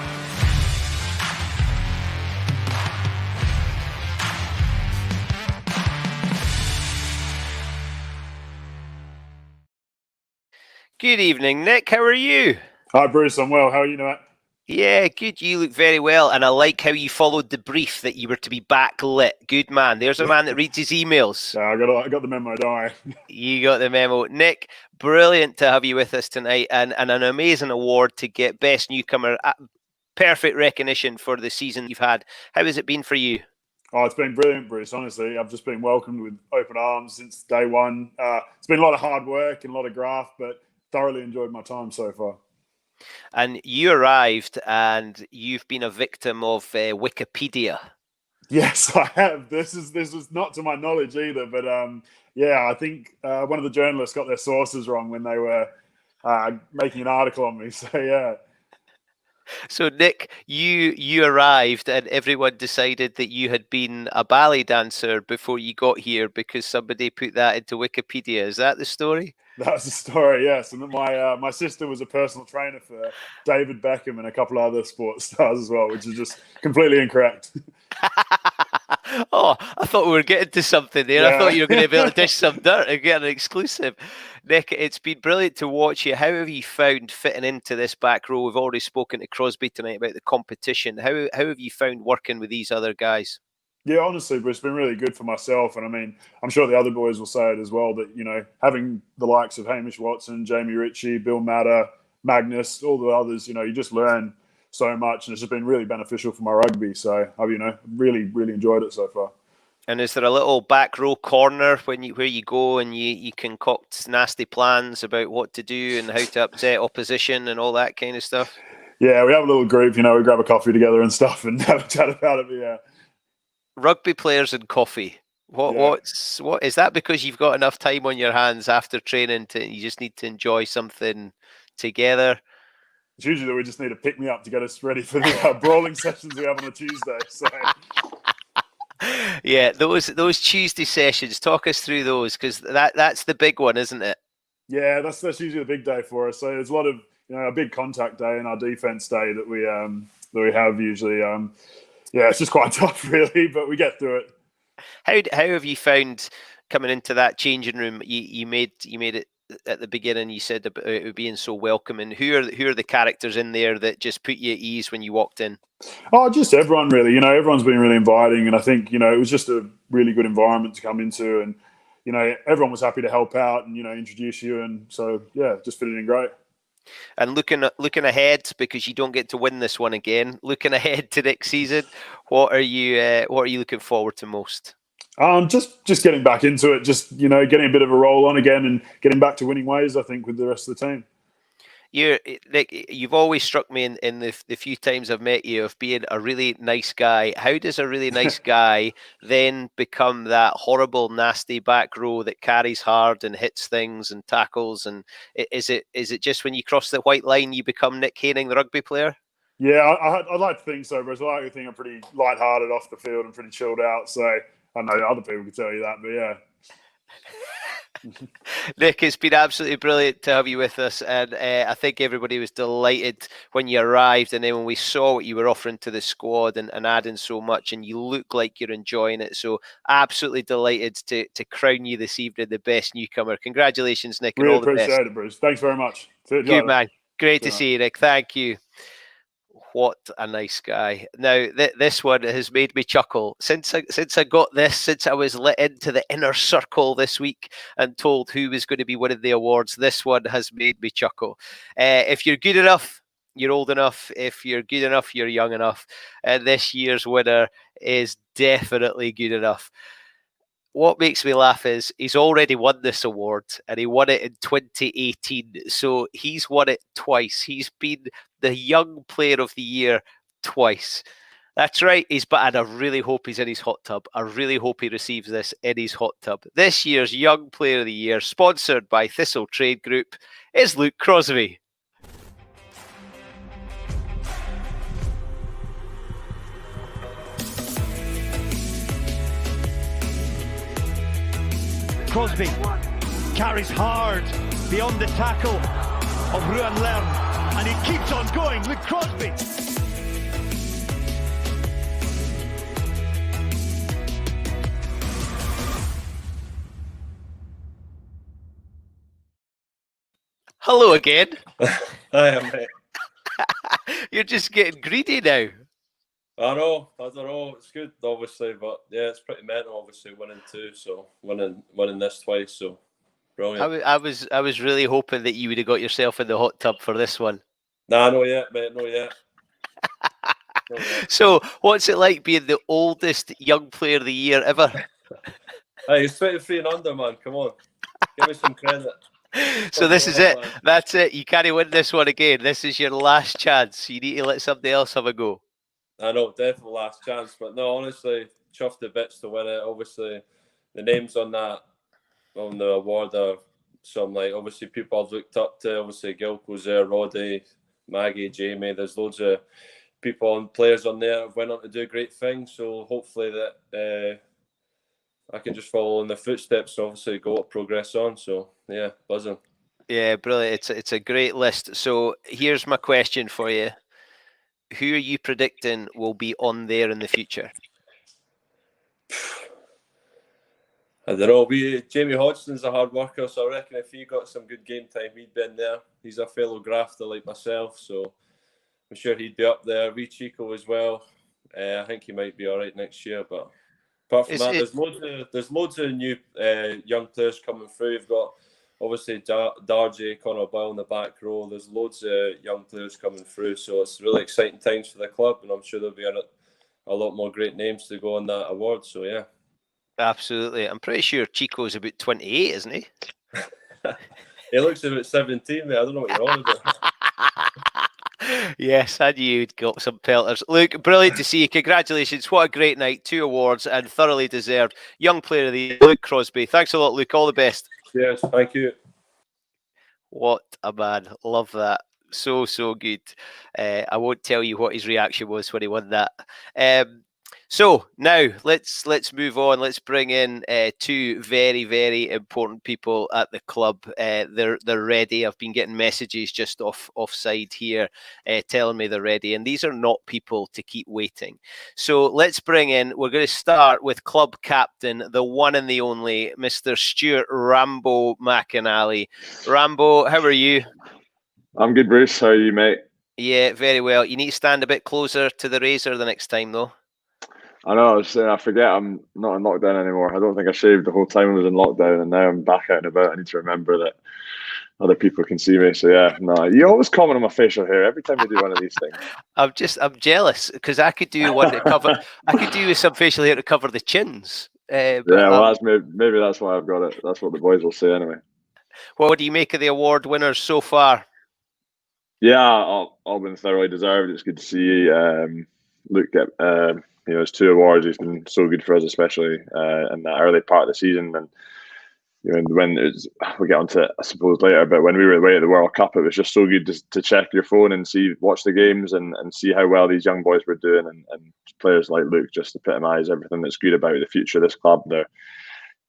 Good evening, Nick. How are you? Hi, Bruce. I'm well. How are you, Matt? Yeah, good. You look very well, and I like how you followed the brief that you were to be backlit. Good man. There's a man that reads his emails. Yeah, I got the memo, don't I? You got the memo. Nick, brilliant to have you with us tonight, and an amazing award to get Best Newcomer. Perfect recognition for the season you've had. How has it been for you? Oh, it's been brilliant, Bruce. Honestly, I've just been welcomed with open arms since day one. It's been a lot of hard work and a lot of graft, but thoroughly enjoyed my time so far. And you arrived, and you've been a victim of Wikipedia. Yes, I have. This was not to my knowledge either, but yeah, I think one of the journalists got their sources wrong when they were making an article on me. So yeah. So Nick, you arrived, and everyone decided that you had been a ballet dancer before you got here because somebody put that into Wikipedia. Is that the story? That's the story, yes. And my sister was a personal trainer for David Beckham and a couple of other sports stars as well, which is just completely incorrect. Oh, I thought we were getting to something there. Yeah. I thought you were going to be able to dish some dirt and get an exclusive. Nick, it's been brilliant to watch you. How have you found fitting into this back row? We've already spoken to Crosby tonight about the competition. How have you found working with these other guys? Yeah, honestly, but it's been really good for myself. And I mean, I'm sure the other boys will say it as well, that, you know, having the likes of Hamish Watson, Jamie Ritchie, Bill Matter, Magnus, all the others, you know, you just learn so much, and it's just been really beneficial for my rugby. So I've, you know, really enjoyed it so far. And is there a little back row corner where you go and you concoct nasty plans about what to do and how to upset opposition and all that kind of stuff? Yeah, we have a little group, you know, we grab a coffee together and stuff and have a chat about it. But yeah. Rugby players and coffee. What is that? Because you've got enough time on your hands after training you just need to enjoy something together? It's usually that we just need to pick me up to get us ready for the brawling sessions we have on a Tuesday. So. Yeah, those Tuesday sessions. Talk us through those, because that's the big one, isn't it? Yeah, that's usually the big day for us. So there's a lot of, you know, a big contact day and our defense day that we have usually. Yeah, it's just quite tough, really, but we get through it. How have you found coming into that changing room? You made it at the beginning. You said about it being so welcoming. Who are the characters in there that just put you at ease when you walked in? Oh, just everyone, really. You know, everyone's been really inviting, and I think, you know, it was just a really good environment to come into, and, you know, everyone was happy to help out and, you know, introduce you, and so yeah, just fitted in great. And looking ahead, because you don't get to win this one again. Looking ahead to next season, what are you looking forward to most? Just getting back into it. Just, you know, getting a bit of a roll on again and getting back to winning ways, I think, with the rest of the team. You've always struck me in the few times I've met you of being a really nice guy. How does a really nice guy then become that horrible, nasty back row that carries hard and hits things and tackles? And is it just when you cross the white line you become Nick Haining, the rugby player? Yeah, I'd like to think so, but I like to think I'm pretty lighthearted off the field and pretty chilled out. So I know other people can tell you that, but yeah. Nick, it's been absolutely brilliant to have you with us, and I think everybody was delighted when you arrived, and then when we saw what you were offering to the squad and adding so much, and you look like you're enjoying it. So absolutely delighted to crown you this evening the best newcomer. Congratulations, Nick, and Really all the best. appreciate it, Bruce. Thanks very much. Good man. Great to see you, Nick. Thank you. What a nice guy. Now, this one has made me chuckle. Since I got this, since I was let into the inner circle this week and told who was going to be winning the awards, this one has made me chuckle. If you're good enough, you're old enough. If you're good enough, you're young enough. And this year's winner is definitely good enough. What makes me laugh is he's already won this award, and he won it in 2018. So he's won it twice. He's been the Young Player of the Year twice. That's right. And I really hope he's in his hot tub. I really hope he receives this in his hot tub. This year's Young Player of the Year, sponsored by Thistle Trade Group, is Luke Crosby. Crosby carries hard beyond the tackle of Ruan Lern, and he keeps on going. Luke Crosby. Hello again. Hi, mate. You're just getting greedy now. I don't know. It's good, obviously, but yeah, it's pretty mental, obviously, winning two. So winning this twice, so brilliant. I was really hoping that you would have got yourself in the hot tub for this one. Nah, not yet, mate. Not yet. Not yet. So, what's it like being the oldest Young Player of the Year ever? Hey, he's 23 and under, man. Come on, give me some credit. So this is it. That's it. You can't win this one again. This is your last chance. You need to let somebody else have a go. I know, definitely last chance. But no, honestly, chuffed to bits to win it. Obviously, the names on the award are some, like, obviously people I've looked up to. Obviously, Gilco's there, Roddy, Maggie, Jamie. There's loads of people and players on there that went on to do great things. So hopefully that I can just follow in the footsteps and obviously go to progress on. So yeah, buzzing. Yeah, brilliant. It's a great list. So here's my question for you. Who are you predicting will be on there in the future? I don't know. Jamie Hodgson's a hard worker, so I reckon if he got some good game time, he'd be in there. He's a fellow grafter like myself, so I'm sure he'd be up there. Chico as well. I think he might be all right next year. But apart from that, there's loads of new young players coming through. You've got obviously Darjay, Conor Boyle in the back row. There's loads of young players coming through, so it's really exciting times for the club, and I'm sure there'll be a lot more great names to go on that award. So yeah. Absolutely. I'm pretty sure Chico's about 28, isn't he? He looks about 17, mate. I don't know what you're on about. Yes, I knew you'd got some pelters. Luke, brilliant to see you. Congratulations. What a great night. 2 awards and thoroughly deserved. Young Player of the Year, Luke Crosby. Thanks a lot, Luke. All the best. Yes, thank you. What a man. Love that. So good. I won't tell you what his reaction was when he won that. So now let's move on. Let's bring in 2 very, very important people at the club. They're ready. I've been getting messages just offside here telling me they're ready. And these are not people to keep waiting. So let's bring in, we're going to start with club captain, the one and the only, Mr. Stuart Rambo McInally. Rambo, how are you? I'm good, Bruce. How are you, mate? Yeah, very well. You need to stand a bit closer to the razor the next time, though. I know, I was saying, I forget I'm not in lockdown anymore. I don't think I shaved the whole time I was in lockdown, and now I'm back out and about. I need to remember that other people can see me. So yeah, no, you always comment on my facial hair every time you do one of these things. I'm jealous because I could do one to cover. I could do some facial hair to cover the chins. Yeah, well, that's maybe that's why I've got it. That's what the boys will say anyway. What do you make of the award winners so far? Yeah, all been thoroughly deserved. It's good to see Luke get his 2 awards. He's been so good for us, especially in that early part of the season. And when we'll get onto it, I suppose, later, but when we were away at the World Cup, it was just so good to check your phone and watch the games and see how well these young boys were doing. And players like Luke just epitomise everything that's good about the future of this club. They're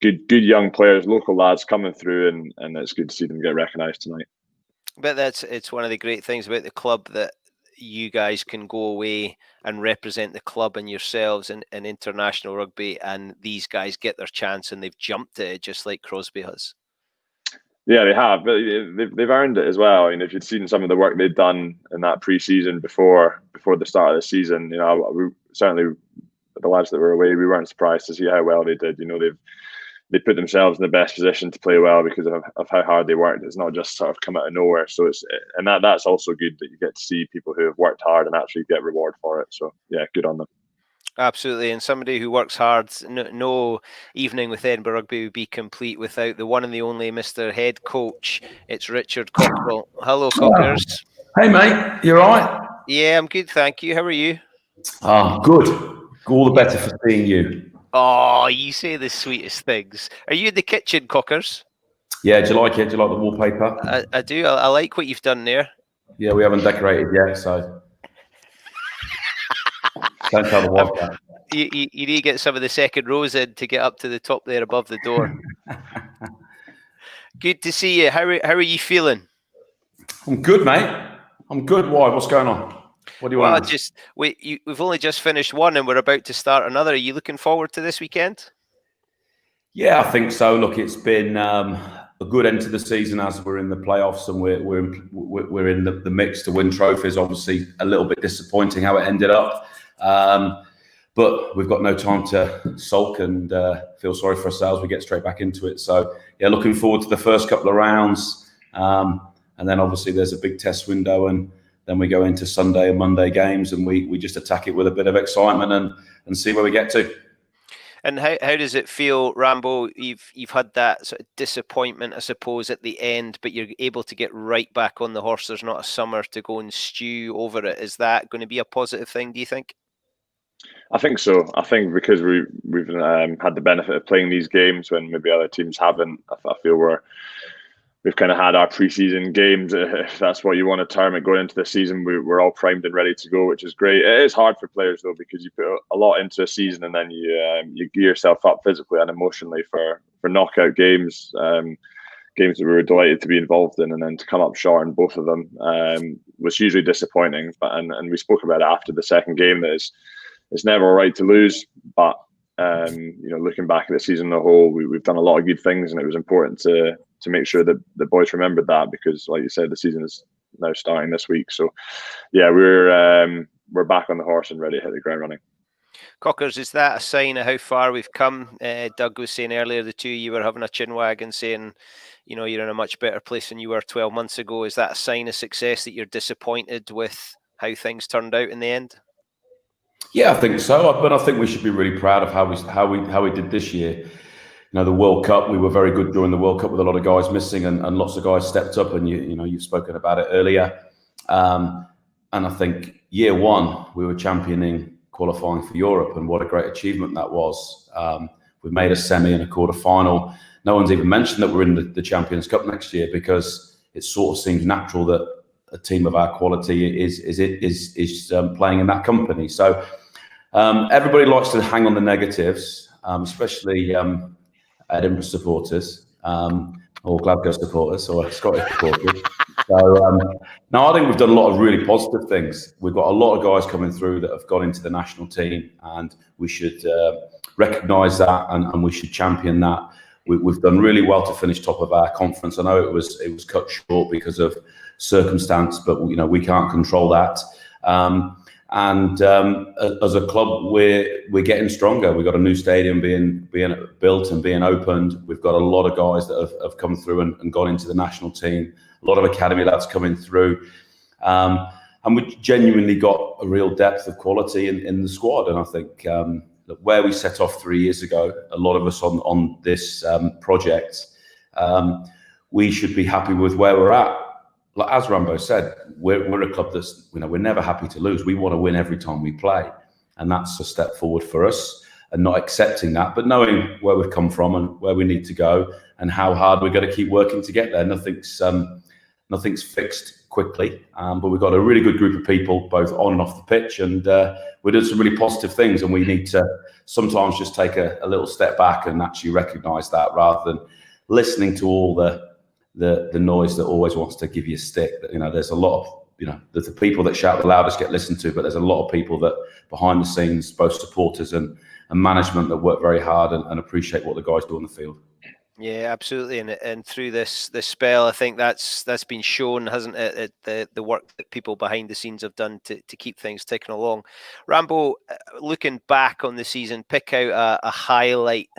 good young players, local lads coming through, and it's good to see them get recognised tonight. But it's one of the great things about the club that you guys can go away and represent the club and yourselves in international rugby, and these guys get their chance and they've jumped at it just like Crosby has. Yeah, they have, but they've earned it as well. If you'd seen some of the work they'd done in that pre-season before the start of the season, we certainly, the lads that were away, we weren't surprised to see how well they did. They put themselves in the best position to play well because of how hard they worked. It's not just sort of come out of nowhere. So that's also good that you get to see people who have worked hard and actually get reward for it. So yeah, good on them. Absolutely. And somebody who works hard, no evening with Edinburgh Rugby would be complete without the one and the only Mr. Head Coach. It's Richard Cockerill. Hello, Cockers. Hey, mate. You all right? Yeah, I'm good. Thank you. How are you? Good. All the better for seeing you. Oh, you say the sweetest things. Are you in the kitchen, Cockers? Yeah, do you like it? Do you like the wallpaper? I do. I like what you've done there. Yeah, we haven't decorated yet, so don't tell the wife that. You need to get some of the second rows in to get up to the top there above the door. Good to see you. How are you feeling? I'm good, mate. I'm good. Why? What's going on? What do you want? We've only just finished one and we're about to start another. Are you looking forward to this weekend? Yeah, I think so. Look, it's been a good end to the season as we're in the playoffs and we're in the mix to win trophies. Obviously, a little bit disappointing how it ended up, but we've got no time to sulk and feel sorry for ourselves. We get straight back into it. So yeah, looking forward to the first couple of rounds, and then obviously there's a big test window and then we go into Sunday and Monday games and we just attack it with a bit of excitement and see where we get to. And how does it feel, Rambo? You've had that sort of disappointment, I suppose, at the end, but you're able to get right back on the horse. There's not a summer to go and stew over it. Is that going to be a positive thing, do you think? I think so. I think because we've had the benefit of playing these games when maybe other teams haven't. I feel we've kind of had our preseason games, if that's what you want to term it, going into the season. We're all primed and ready to go, which is great. It is hard for players though, because you put a lot into a season and then you gear yourself up physically and emotionally for knockout games, games that we were delighted to be involved in, and then to come up short in both of them was hugely disappointing. But and we spoke about it after the second game, that it's never right to lose, but looking back at the season as a whole, we've done a lot of good things, and it was important to make sure that the boys remembered that, because, like you said, the season is now starting this week. So, yeah, we're back on the horse and ready to hit the ground running. Cockers, is that a sign of how far we've come? Doug was saying earlier, the two of you were having a chin wag and saying, you're in a much better place than you were 12 months ago. Is that a sign of success, that you're disappointed with how things turned out in the end? Yeah, I think so. But I think we should be really proud of how we did this year. The World Cup, we were very good during the World Cup with a lot of guys missing, and lots of guys stepped up. And you've spoken about it earlier. And I think year one we were championing qualifying for Europe, and what a great achievement that was. We made a semi and a quarter final. No one's even mentioned that we're in the Champions Cup next year, because it sort of seems natural that a team of our quality is playing in that company. So everybody likes to hang on the negatives, especially Edinburgh supporters, or Glasgow supporters, or Scottish supporters. So no, I think we've done a lot of really positive things. We've got a lot of guys coming through that have got into the national team, and we should recognise that, and we should champion that. We've done really well to finish top of our conference. I know it was cut short because of circumstance, but we can't control that. And as a club, we're getting stronger. We've got a new stadium being built and being opened. We've got a lot of guys that have come through and gone into the national team. A lot of academy lads coming through, and we genuinely got a real depth of quality in the squad. And I think where we set off 3 years ago, a lot of us on this project, we should be happy with where we're at. Like, as Rambo said, we're a club that's, we're never happy to lose. We want to win every time we play, and that's a step forward for us. And not accepting that, but knowing where we've come from and where we need to go, and how hard we're going to keep working to get there. Nothing's fixed quickly, but we've got a really good group of people, both on and off the pitch, and we're doing some really positive things. And we need to sometimes just take a little step back and actually recognise that, rather than listening to all the noise that always wants to give you a stick. There's a lot of the people that shout the loudest get listened to, but there's a lot of people that behind the scenes, both supporters and management, that work very hard and appreciate what the guys do on the field. Yeah, absolutely. And through this spell, I think that's been shown, hasn't it? The work that people behind the scenes have done to keep things ticking along. Rambo, looking back on the season, pick out a highlight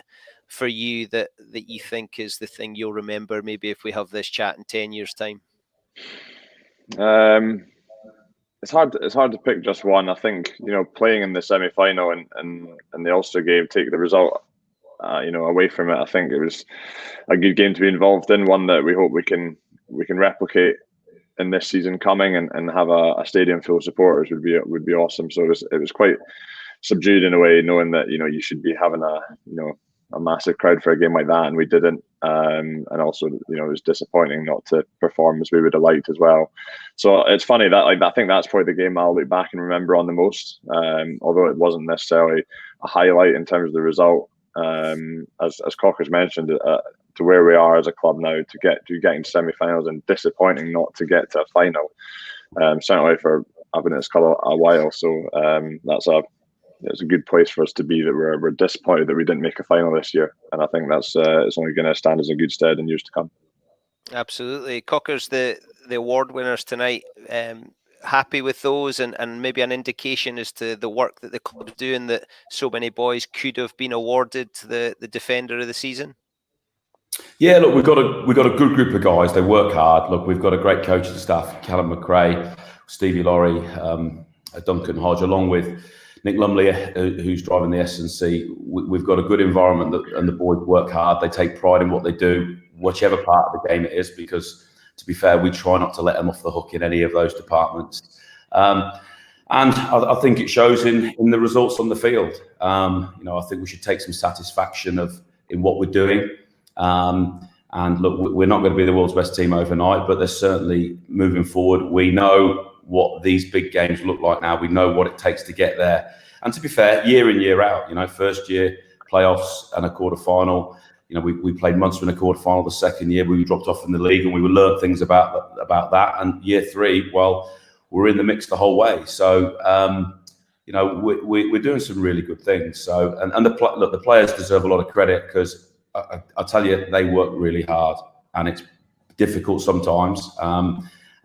for you that you think is the thing you'll remember, maybe if we have this chat in 10 years' time. It's hard to pick just one. I think playing in the semi-final and the Ulster game, take the result away from it. I think it was a good game to be involved in, one that we hope we can replicate in this season coming, and have a stadium full of supporters would be awesome. So it was quite subdued in a way, knowing that you should be having a massive crowd for a game like that, and we didn't. And also, it was disappointing not to perform as we would have liked as well. So it's funny that I think that's probably the game I'll look back and remember on the most. Although it wasn't necessarily a highlight in terms of the result, as Cockers mentioned, to where we are as a club now, to getting to semi-finals, and disappointing not to get to a final. Certainly for I've been at this club a while, so it's a good place for us to be, that we're disappointed that we didn't make a final this year, and I think that's it's only going to stand us in good stead in years to come. Absolutely. Cockers, the award winners tonight, happy with those, and maybe an indication as to the work that the club's doing, that so many boys could have been awarded the defender of the season? Yeah, look, we've got a good group of guys. They work hard. Look, we've got a great coaching staff, Callum McRae, Stevie Laurie, Duncan Hodge, along with Nick Lumley, who's driving the S&C, we've got a good environment and the boys work hard. They take pride in what they do, whichever part of the game it is, because to be fair, we try not to let them off the hook in any of those departments. And I think it shows in the results on the field. I think we should take some satisfaction in what we're doing. And look, we're not going to be the world's best team overnight, but there's certainly moving forward. We know what these big games look like now. We know what it takes to get there. And to be fair, year in, year out, first year playoffs and a quarter final. We played Munster in a quarter final. The second year we dropped off in the league, and we learned things about that. And year 3, well, we're in the mix the whole way. So we're doing some really good things. So and the players deserve a lot of credit, because I tell you, they work really hard, and it's difficult sometimes.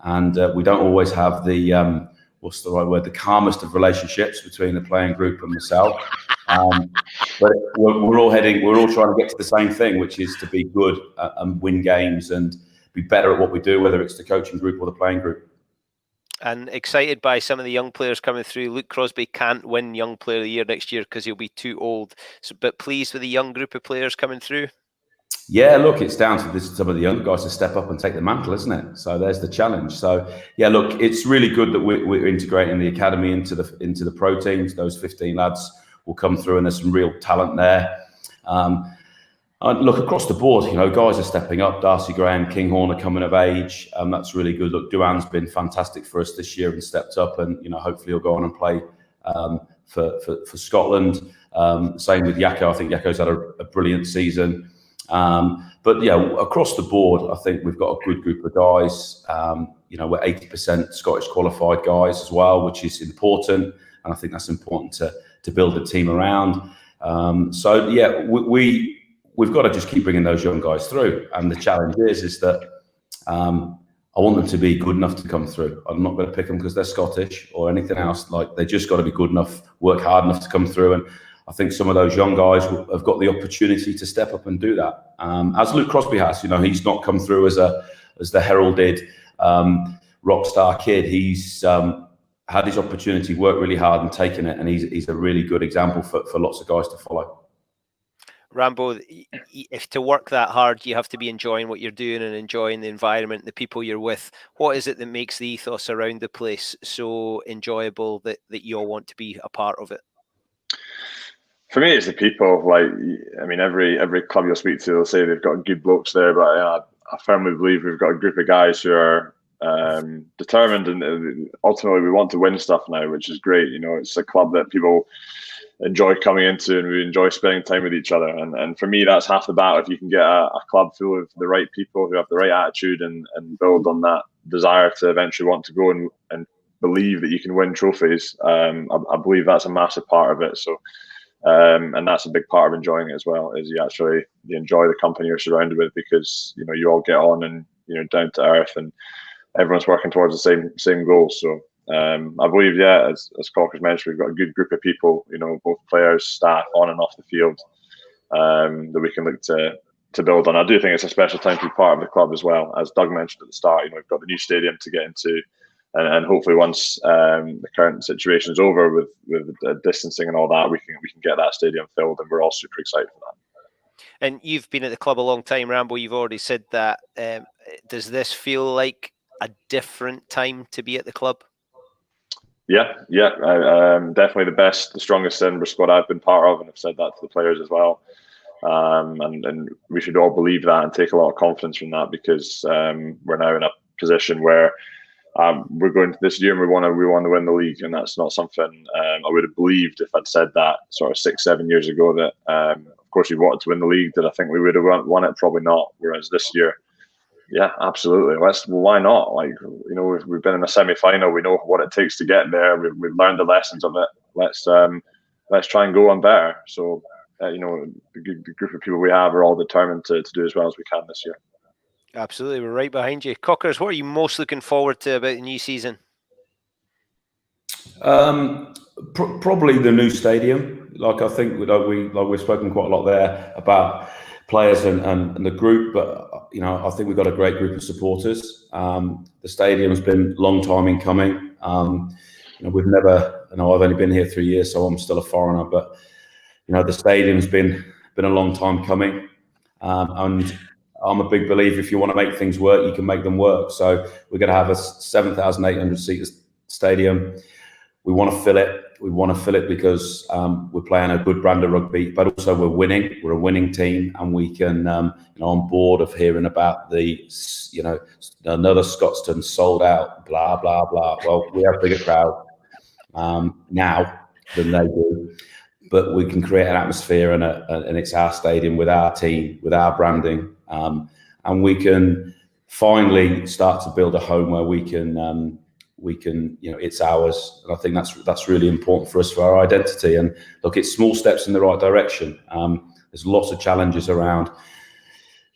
And we don't always have the what's the right word? The calmest of relationships between the playing group and myself. But we're all trying to get to the same thing, which is to be good and win games and be better at what we do, whether it's the coaching group or the playing group. And excited by some of the young players coming through. Luke Crosby can't win Young Player of the Year next year because he'll be too old. But pleased with the young group of players coming through. Yeah, look, it's down to some of the young guys to step up and take the mantle, isn't it? So there's the challenge. So yeah, look, it's really good that we're integrating the academy into the pro teams. Those 15 lads will come through, and there's some real talent there. Look, across the board, guys are stepping up. Darcy Graham, Kinghorn are coming of age. That's really good. Look, Duan's been fantastic for us this year and stepped up, and hopefully he'll go on and play for Scotland. Same with Yako. I think Yako's had a brilliant season. But yeah, across the board, I think we've got a good group of guys. We're 80% Scottish qualified guys as well, which is important, and I think that's important to build a team around. So yeah, we've got to just keep bringing those young guys through. And the challenge is that I want them to be good enough to come through. I'm not going to pick them because they're Scottish or anything else. Like, they just got to be good enough, work hard enough to come through. And I think some of those young guys have got the opportunity to step up and do that. As Luke Crosby has, he's not come through as the heralded rock star kid. He's had his opportunity, worked really hard and taken it. And he's a really good example for lots of guys to follow. Rambo, if to work that hard, you have to be enjoying what you're doing and enjoying the environment, the people you're with. What is it that makes the ethos around the place so enjoyable that you all want to be a part of it? For me, it's the people. Every club you'll speak to, they'll say they've got good blokes there, but I firmly believe we've got a group of guys who are determined, and ultimately we want to win stuff now, which is great. It's a club that people enjoy coming into, and we enjoy spending time with each other. And for me, that's half the battle. If you can get a club full of the right people who have the right attitude and build on that desire to eventually want to go and believe that you can win trophies, I believe that's a massive part of it. So, and that's a big part of enjoying it as well, is you enjoy the company you're surrounded with, because you all get on and down to earth, and everyone's working towards the same goals. So I believe, as Cocker's mentioned, we've got a good group of people, both players, staff, on and off the field, that we can look to build on. I do think it's a special time to be part of the club as well. As Doug mentioned at the start, we've got the new stadium to get into, and hopefully once the current situation is over with distancing and all that, we can get that stadium filled, and we're all super excited for that. And you've been at the club a long time, Rambo. You've already said that. Does this feel like a different time to be at the club? Yeah. Definitely the strongest Edinburgh squad I've been part of, and I've said that to the players as well. And we should all believe that and take a lot of confidence from that, because we're now in a position where we're going to this year and we want to win the league, and that's not something I would have believed if I'd said that sort of 6-7 years ago. That of course we wanted to win the league. Did I think we would have won it? Probably not. Whereas this year, yeah, absolutely. Why not? We've been in a semi-final. We know what it takes to get there. We've learned the lessons of it. Let's try and go on better. So, the group of people we have are all determined to do as well as we can this year. Absolutely, we're right behind you. Cockers, what are you most looking forward to about the new season? Probably the new stadium. I think we've spoken quite a lot there about players and the group, but I think we've got a great group of supporters. The stadium's been a long time in coming. we've never. I've only been here 3 years, so I'm still a foreigner. But the stadium's been a long time coming, and I'm a big believer if you want to make things work, you can make them work. So we're going to have a 7,800 seat stadium. We want to fill it. We want to fill it because we're playing a good brand of rugby, but also we're winning. We're a winning team, and we can. I'm bored of hearing about the, another Scotstoun sold out, blah blah blah. Well, we have a bigger crowd now than they do, but we can create an atmosphere, and it's our stadium with our team, with our branding, and we can finally start to build a home where we can, it's ours. And I think that's really important for us, for our identity. And look, it's small steps in the right direction. There's lots of challenges around,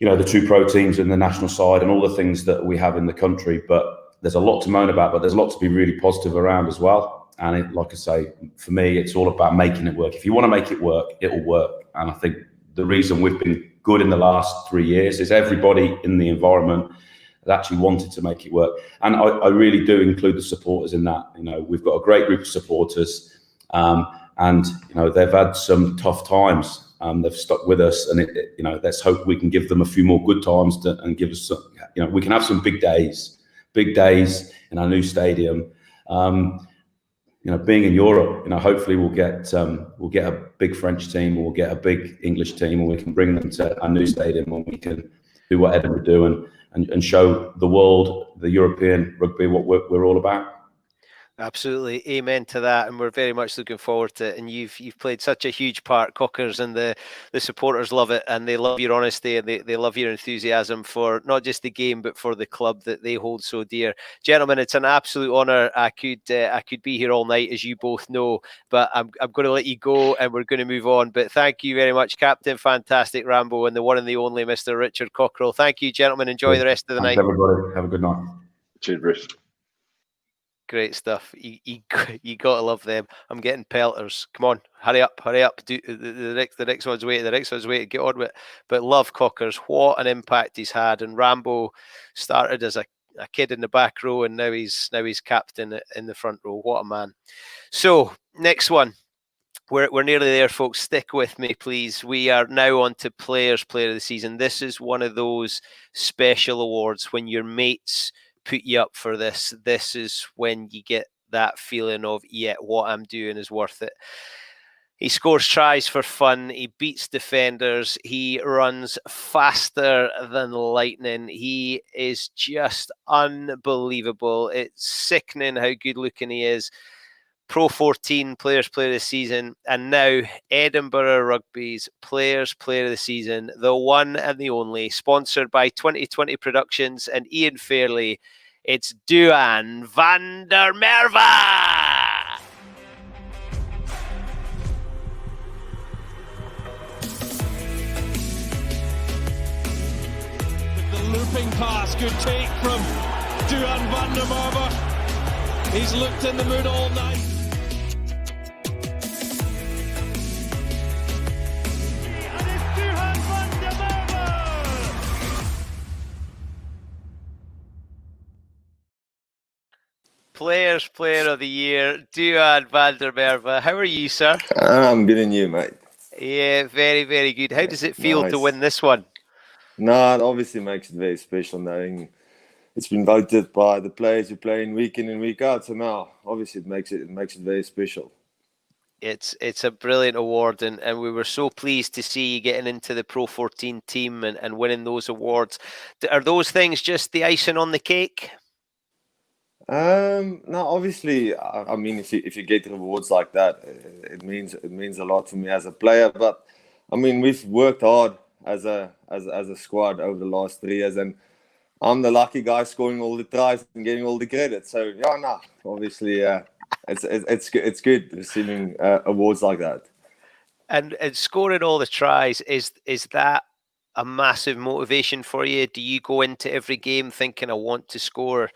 the two pro teams in the national side and all the things that we have in the country. But there's a lot to moan about, but there's a lot to be really positive around as well. And like I say, for me, it's all about making it work. If you want to make it work, it will work. And I think the reason we've been good in the last 3 years is everybody in the environment actually wanted to make it work. And I really do include the supporters in that. We've got a great group of supporters, and they've had some tough times. They've stuck with us, and let's hope we can give them a few more good times and give us some, we can have some big days in our new stadium. Being in Europe, hopefully we'll get a big French team, or we'll get a big English team, and we can bring them to our new stadium, and we can do what Edinburgh do and show the world, the European rugby, what we're all about. Absolutely, amen to that, and we're very much looking forward to it. And you've played such a huge part, Cockers, and the supporters love it, and they love your honesty, and they love your enthusiasm for not just the game but for the club that they hold so dear. Gentlemen, it's an absolute honour. I could be here all night, as you both know, but I'm going to let you go, and we're going to move on. But thank you very much, Captain Fantastic Rambo, and the one and the only Mr. Richard Cockerill. Thank you, gentlemen. Enjoy the rest of the night. Everybody, have a good night. Cheers, Bruce. Great stuff. You gotta love them. I'm getting pelters. Come on, hurry up. Do the next one's waiting. The next one's waiting. Get on with it. But love Cockers. What an impact he's had. And Rambo started as a kid in the back row, and now he's captain in the front row. What a man. So next one. We're nearly there, folks. Stick with me, please. We are now on to Player of the Season. This is one of those special awards when your mates put you up for this. This is when you get that feeling of, yeah, what I'm doing is worth it. He scores tries for fun. He beats defenders. He runs faster than lightning. He is just unbelievable. It's sickening how good looking he is. Pro 14 Players Player of the Season, and now Edinburgh Rugby's Players Player of the Season, the one and the only, sponsored by 2020 Productions and Ian Fairley. It's Duan van der Merwe. The looping pass, good take from Duan van der Merwe. He's looked in the mood all night. Players Player of the Year, Duan van der Merwe. How are you, sir? I'm good and you, mate. Yeah, very, very good. How does it feel to win this one? No, it obviously makes it very special knowing it's been voted by the players who play in week in and week out. So now, obviously, it makes it very special. It's a brilliant award, and we were so pleased to see you getting into the Pro 14 team and winning those awards. Are those things just the icing on the cake? No, obviously, I mean, if you get rewards like that, it means a lot for me as a player. But I mean, we've worked hard as a squad over the last 3 years, and I'm the lucky guy scoring all the tries and getting all the credit. So yeah, no, obviously, it's good receiving awards like that. And scoring all the tries, is that a massive motivation for you? Do you go into every game thinking I want to score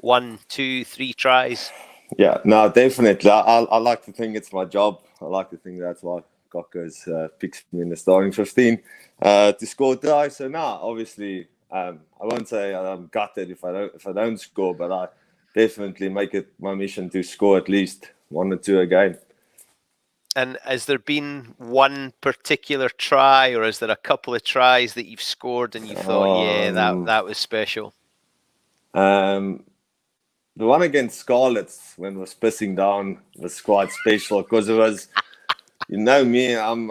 1, 2, 3 tries? Yeah, no, definitely. I like to think it's my job. I like to think that's why Cockers picks me in the starting 15 to score tries. So now, obviously, I won't say I'm gutted if I don't score, but I definitely make it my mission to score at least 1 or 2 a game. And has there been one particular try, or is there a couple of tries that you've scored and you thought, yeah, that was special? The one against Scarlets when it was pissing down was quite special because it was, you know me, I'm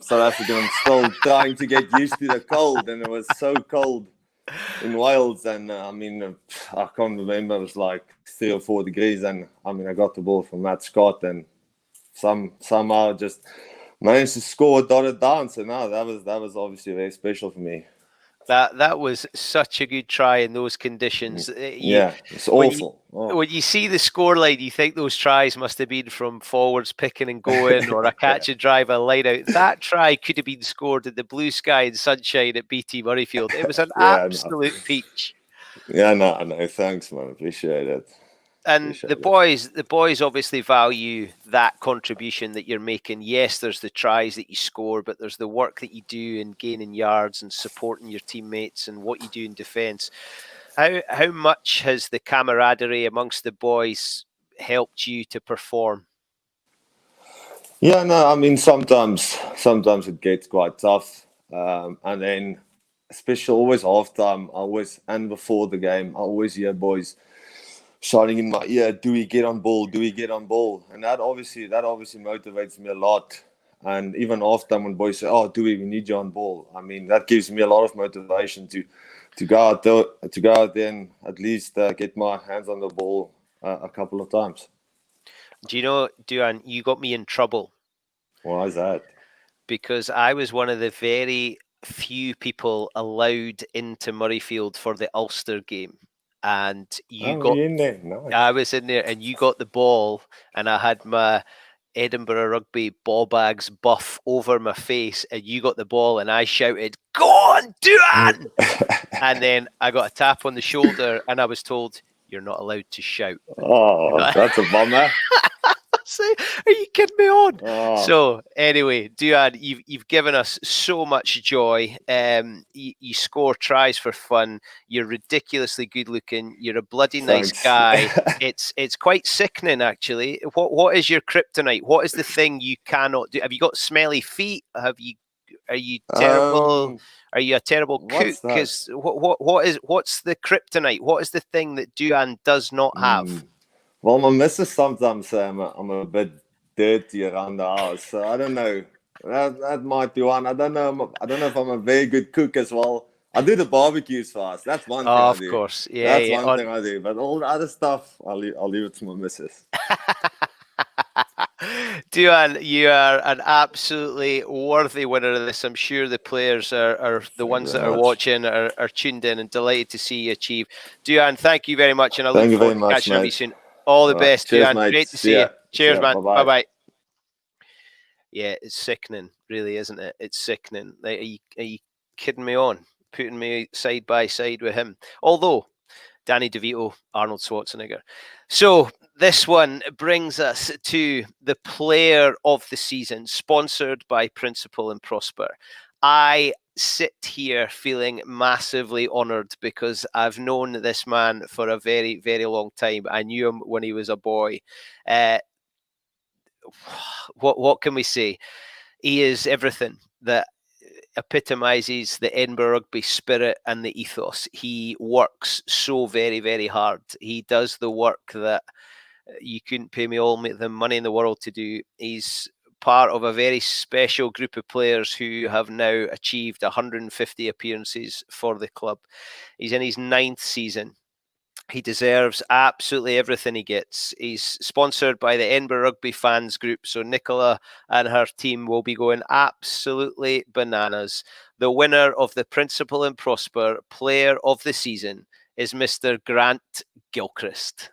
South African. I'm still trying to get used to the cold, and it was so cold in Wales. And I can't remember. It was like 3 or 4 degrees, and I got the ball from Matt Scott, and somehow just managed to score, dotted down. So no, that was obviously very special for me. That was such a good try in those conditions. It's awful. When you see the scoreline, you think those tries must have been from forwards picking and going, or a catch and drive, a line out. That try could have been scored in the blue sky and sunshine at BT Murrayfield. It was an absolute peach. Yeah, no, thanks, man. Appreciate it. And the boys obviously value that contribution that you're making. Yes, there's the tries that you score, but there's the work that you do in gaining yards and supporting your teammates and what you do in defence. How much has the camaraderie amongst the boys helped you to perform? Yeah, no, sometimes it gets quite tough, and then especially always halftime, and before the game, I always hear boys shouting in my ear, "Do we get on ball? Do we get on ball?" And that obviously motivates me a lot. And even after when boys say, "Oh, we need you on ball," that gives me a lot of motivation to go out there and at least get my hands on the ball a couple of times. Do you know, Duan, you got me in trouble. Why is that? Because I was one of the very few people allowed into Murrayfield for the Ulster game. And in there. Nice. I was in there, and you got the ball, and I had my Edinburgh Rugby ball bags buff over my face, and you got the ball, and I shouted, "Go on, Duan!" And then I got a tap on the shoulder, and I was told, "You're not allowed to shout." Oh, that's a bummer. Are you kidding me on? Oh. So anyway, Duan, you've given us so much joy. You score tries for fun. You're ridiculously good looking. You're a bloody nice guy. It's quite sickening, actually. What is your kryptonite? What is the thing you cannot do? Have you got smelly feet? Are you terrible? Are you a terrible cook? Because what's the kryptonite? What is the thing that Duan does not have? Well, my missus sometimes say I'm a bit dirty around the house, so I don't know. That might be one. I don't know if I'm a very good cook as well. I do the barbecues for us. That's one thing I do. Of course, yeah. That's one thing I do. But all the other stuff, I'll leave it to my missus. Duan, you are an absolutely worthy winner of this. I'm sure the players are the ones that are watching are tuned in and delighted to see you achieve. Duan, thank you very much, and I look forward to catching up with you soon. All the best, cheers, Duan. mate. Great to see you. Cheers, man. Bye-bye. Bye-bye. Yeah, it's sickening, really, isn't it? It's sickening. Like, are you kidding me on? Putting me side by side with him. Although, Danny DeVito, Arnold Schwarzenegger. So, this one brings us to the player of the season, sponsored by Principal and Prosper. I sit here feeling massively honoured because I've known this man for a very, very long time. I knew him when he was a boy. What can we say? He is everything that epitomises the Edinburgh Rugby spirit and the ethos. He works so very, very hard. He does the work that you couldn't pay me all the money in the world to do. He's part of a very special group of players who have now achieved 150 appearances for the club. He's in his 9th season. He deserves absolutely everything he gets. He's sponsored by the Edinburgh Rugby Fans Group, so Nicola and her team will be going absolutely bananas. The winner of the Principal and Prosper Player of the Season is Mr. Grant Gilchrist.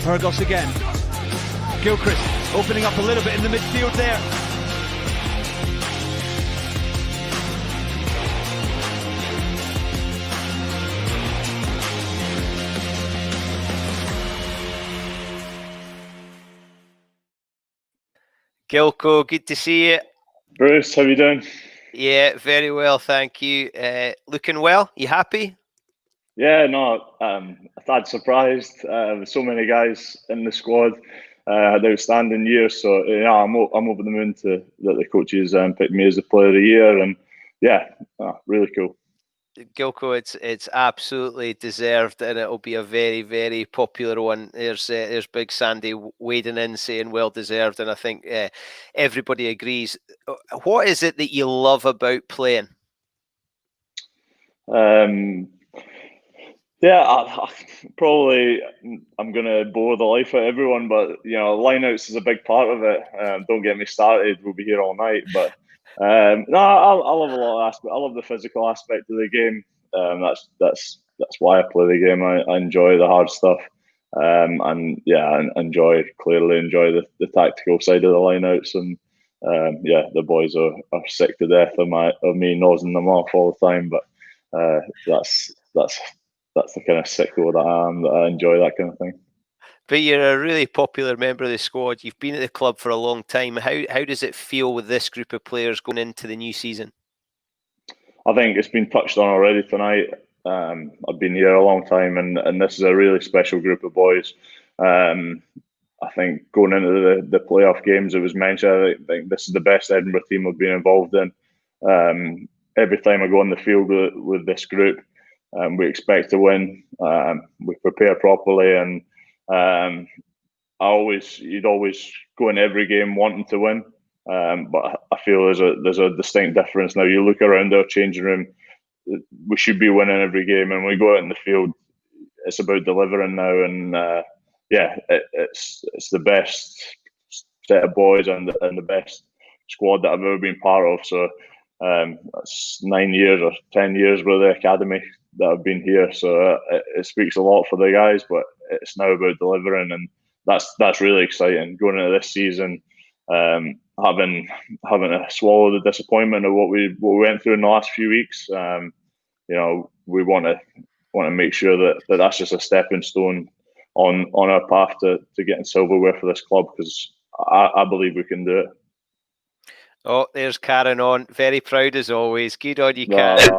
Burgos again. Gilchrist opening up a little bit in the midfield there. Gilco, good to see you. Bruce, how you doing? Yeah, very well, thank you. Looking well. You happy? Yeah, no, a tad surprised. With so many guys in the squad, had outstanding years. So yeah, I'm over the moon that the coaches picked me as the player of the year, and yeah, really cool. Gilco, it's absolutely deserved, and it'll be a very, very popular one. There's Big Sandy wading in saying well deserved, and I think everybody agrees. What is it that you love about playing? Yeah, probably I'm gonna bore the life out of everyone, but lineouts is a big part of it. Don't get me started; we'll be here all night. But no, I love a lot of aspect. I love the physical aspect of the game. That's why I play the game. I enjoy the hard stuff, and yeah, I clearly enjoy the tactical side of the lineouts. And yeah, the boys are sick to death of me nosing them off all the time. But that's the kind of sicko that I am, that I enjoy that kind of thing. But you're a really popular member of the squad. You've been at the club for a long time. How does it feel with this group of players going into the new season? I think it's been touched on already tonight. I've been here a long time, and this is a really special group of boys. I think going into the playoff games, it was mentioned, I think this is the best Edinburgh team we've been involved in. Every time I go on the field with this group, we expect to win. We prepare properly, and you'd always go in every game wanting to win. But I feel there's a distinct difference now. You look around our changing room, we should be winning every game, and we go out in the field, it's about delivering now. And yeah, it's the best set of boys and the best squad that I've ever been part of. So that's 9 years or 10 years with the academy that I've been here. So it speaks a lot for the guys, but it's now about delivering, and that's really exciting going into this season. Having to swallow the disappointment of what we went through in the last few weeks. We want to make sure that that's just a stepping stone on our path to getting silverware for this club, because I believe we can do it. Oh, there's Karen on. Very proud as always. Good on you, Karen.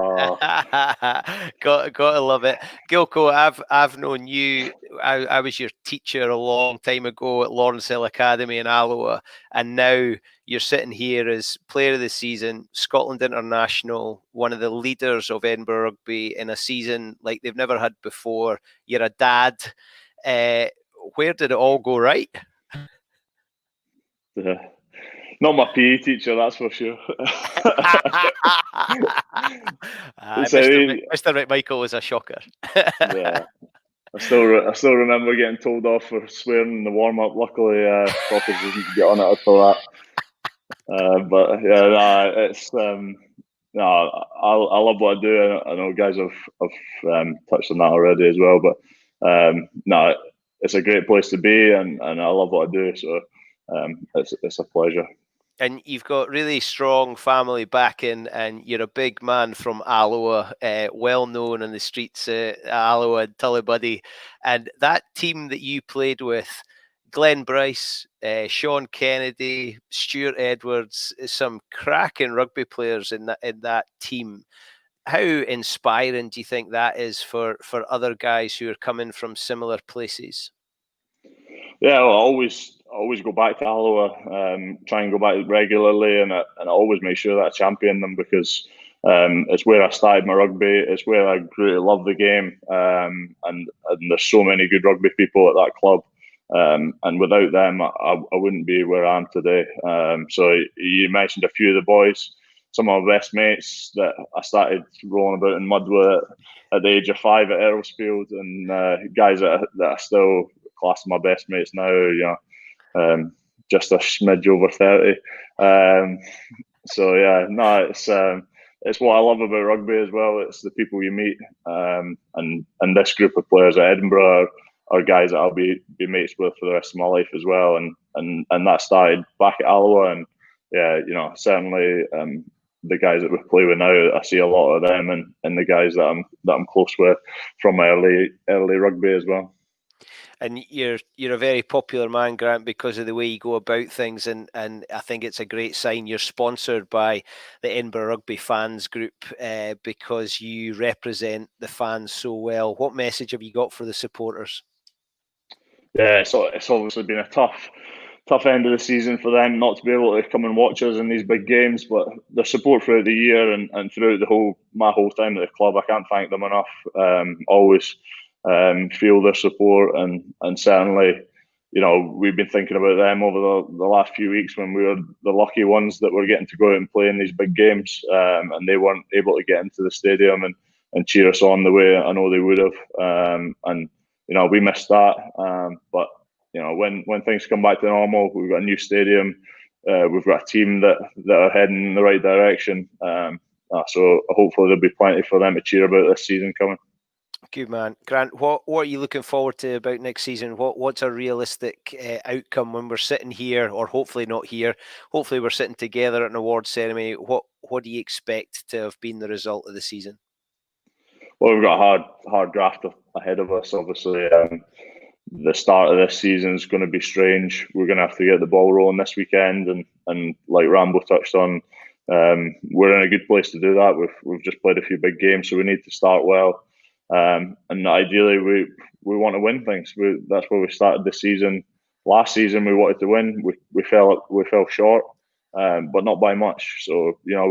Got to love it. Gilco, I've known you. I was your teacher a long time ago at Lawrence Hill Academy in Alloa, and now you're sitting here as player of the season, Scotland international, one of the leaders of Edinburgh rugby in a season like they've never had before. You're a dad. Where did it all go right? Yeah. Not my PE teacher, that's for sure. Mr. McMichael was a shocker. Yeah, I still remember getting told off for swearing in the warm up. Luckily, Cockerill didn't get on it for that. But yeah, it's I love what I do. I know guys have touched on that already as well. But it's a great place to be, and I love what I do. So it's a pleasure. And you've got really strong family backing, and you're a big man from Alloa, well known in the streets of Alloa and Tullibuddy. And that team that you played with, Glenn Bryce, Sean Kennedy, Stuart Edwards, some cracking rugby players in that team. How inspiring do you think that is for other guys who are coming from similar places? Yeah, well, I always go back to Alloa, try and go back regularly, and I always make sure that I champion them, because it's where I started my rugby. It's where I grew to love the game, and there's so many good rugby people at that club, and without them, I wouldn't be where I am today. So you mentioned a few of the boys, some of my best mates that I started rolling about in mud with at the age of 5 at Earlsfield, and guys that I still class my best mates now, just a smidge over 30. So yeah, no, it's what I love about rugby as well. It's the people you meet, and this group of players at Edinburgh are guys that I'll be mates with for the rest of my life as well. And that started back at Alloa, and yeah, certainly the guys that we play with now, I see a lot of them, and the guys that I'm close with from my early rugby as well. And you're a very popular man, Grant, because of the way you go about things, and I think it's a great sign. You're sponsored by the Edinburgh Rugby Fans Group because you represent the fans so well. What message have you got for the supporters? Yeah, so it's obviously been a tough end of the season for them not to be able to come and watch us in these big games, but their support throughout the year and throughout my whole time at the club, I can't thank them enough. Always feel their support, and certainly, we've been thinking about them over the last few weeks when we were the lucky ones that were getting to go out and play in these big games, and they weren't able to get into the stadium and cheer us on the way I know they would have. And we missed that, but when things come back to normal, we've got a new stadium, we've got a team that are heading in the right direction. So hopefully there'll be plenty for them to cheer about this season coming. Good man, Grant. What are you looking forward to about next season? What's a realistic outcome when we're sitting here, or hopefully not here? Hopefully we're sitting together at an awards ceremony. What do you expect to have been the result of the season? Well, we've got a hard draft ahead of us. Obviously, the start of this season is going to be strange. We're going to have to get the ball rolling this weekend, and like Rambo touched on, we're in a good place to do that. We've just played a few big games, so we need to start well. And ideally, we want to win things. That's where we started the season. Last season, we wanted to win. We fell short, but not by much. So we know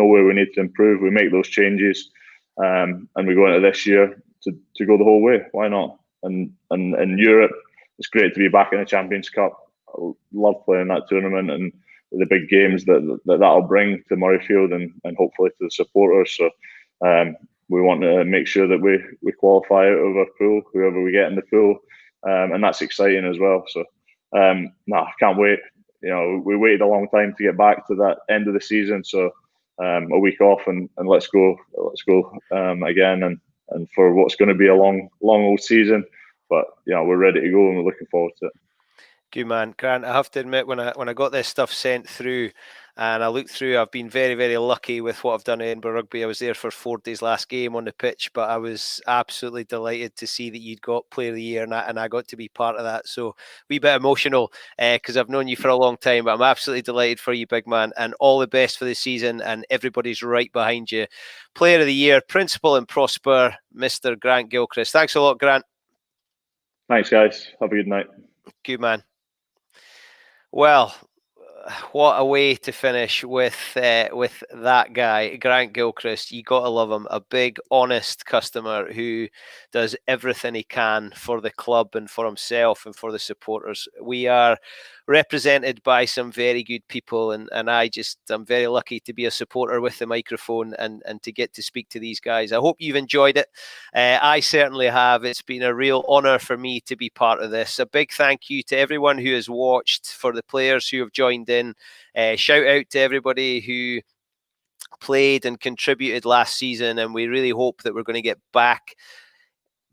where we need to improve. We make those changes, and we go into this year to go the whole way. Why not? And in Europe, it's great to be back in the Champions Cup. I love playing that tournament and the big games that'll bring to Murrayfield and hopefully to the supporters. So we want to make sure that we qualify out of our pool, whoever we get in the pool, and that's exciting as well. So I can't wait. We waited a long time to get back to that end of the season, so a week off and let's go again and for what's going to be a long old season. But we're ready to go and we're looking forward to it. Good man, Grant. I have to admit, when I got this stuff sent through and I looked through, I've been very, very lucky with what I've done at Edinburgh Rugby. I was there for 4 days last game on the pitch, but I was absolutely delighted to see that you'd got Player of the Year, and I got to be part of that. So a wee bit emotional because I've known you for a long time, but I'm absolutely delighted for you, big man, and all the best for the season, and everybody's right behind you. Player of the Year, Principal and Prosper, Mr. Grant Gilchrist. Thanks a lot, Grant. Thanks, guys. Have a good night. Good man. Well, what a way to finish with that guy, Grant Gilchrist. You got to love him. A big, honest customer who does everything he can for the club and for himself and for the supporters. We are represented by some very good people, and I'm very lucky to be a supporter with the microphone and to get to speak to these guys. I hope you've enjoyed it. I certainly have. It's been a real honour for me to be part of this. A big thank you to everyone who has watched, for the players who have joined in. Shout out to everybody who played and contributed last season, and we really hope that we're going to get back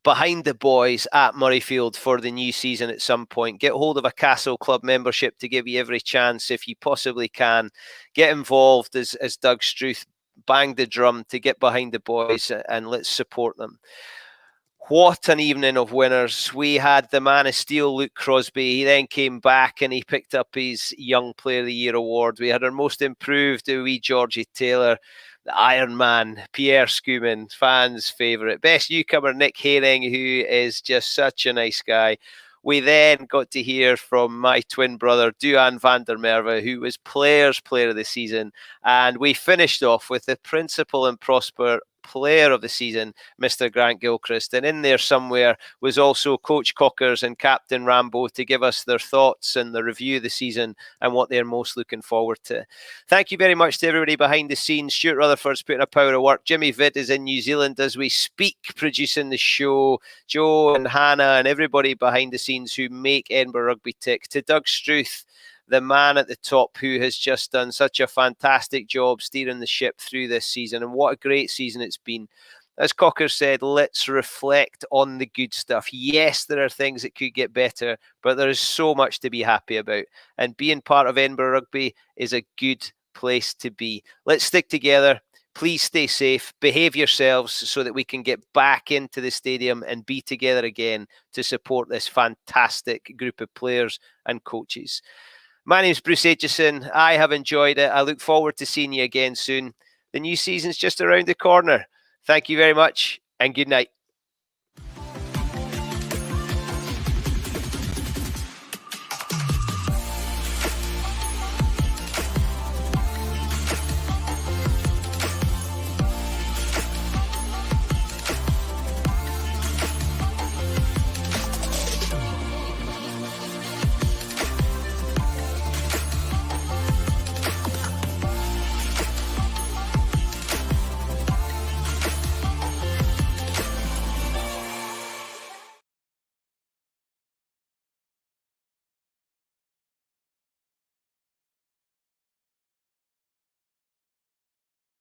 behind the boys at Murrayfield for the new season at some point. Get hold of a Castle Club membership to give you every chance, if you possibly can. Get involved as Doug Struth banged the drum to get behind the boys, and let's support them. What an evening of winners. We had the Man of Steel, Luke Crosby. He then came back and he picked up his Young Player of the Year award. We had our Most Improved, wee Georgie Taylor. The Iron Man, Pierre Schumann, fans' favourite. Best newcomer, Nick Herring, who is just such a nice guy. We then got to hear from my twin brother, Duan van der Merwe, who was Player of the Season. And we finished off with the Principal and Prosper Player of the Season, Mr. Grant Gilchrist. And in there somewhere was also Coach Cockers and Captain Rambo to give us their thoughts and the review of the season and what they're most looking forward to. Thank you very much to everybody behind the scenes. Stuart Rutherford's putting a power of work. Jimmy Vidd is in New Zealand as we speak, producing the show. Joe and Hannah and everybody behind the scenes who make Edinburgh Rugby tick. To Doug Struth, the man at the top, who has just done such a fantastic job steering the ship through this season. And what a great season it's been. As Cocker said, let's reflect on the good stuff. Yes, there are things that could get better, but there is so much to be happy about. And being part of Edinburgh Rugby is a good place to be. Let's stick together. Please stay safe, behave yourselves so that we can get back into the stadium and be together again to support this fantastic group of players and coaches. My name's Bruce Aitchison. I have enjoyed it. I look forward to seeing you again soon. The new season's just around the corner. Thank you very much and good night.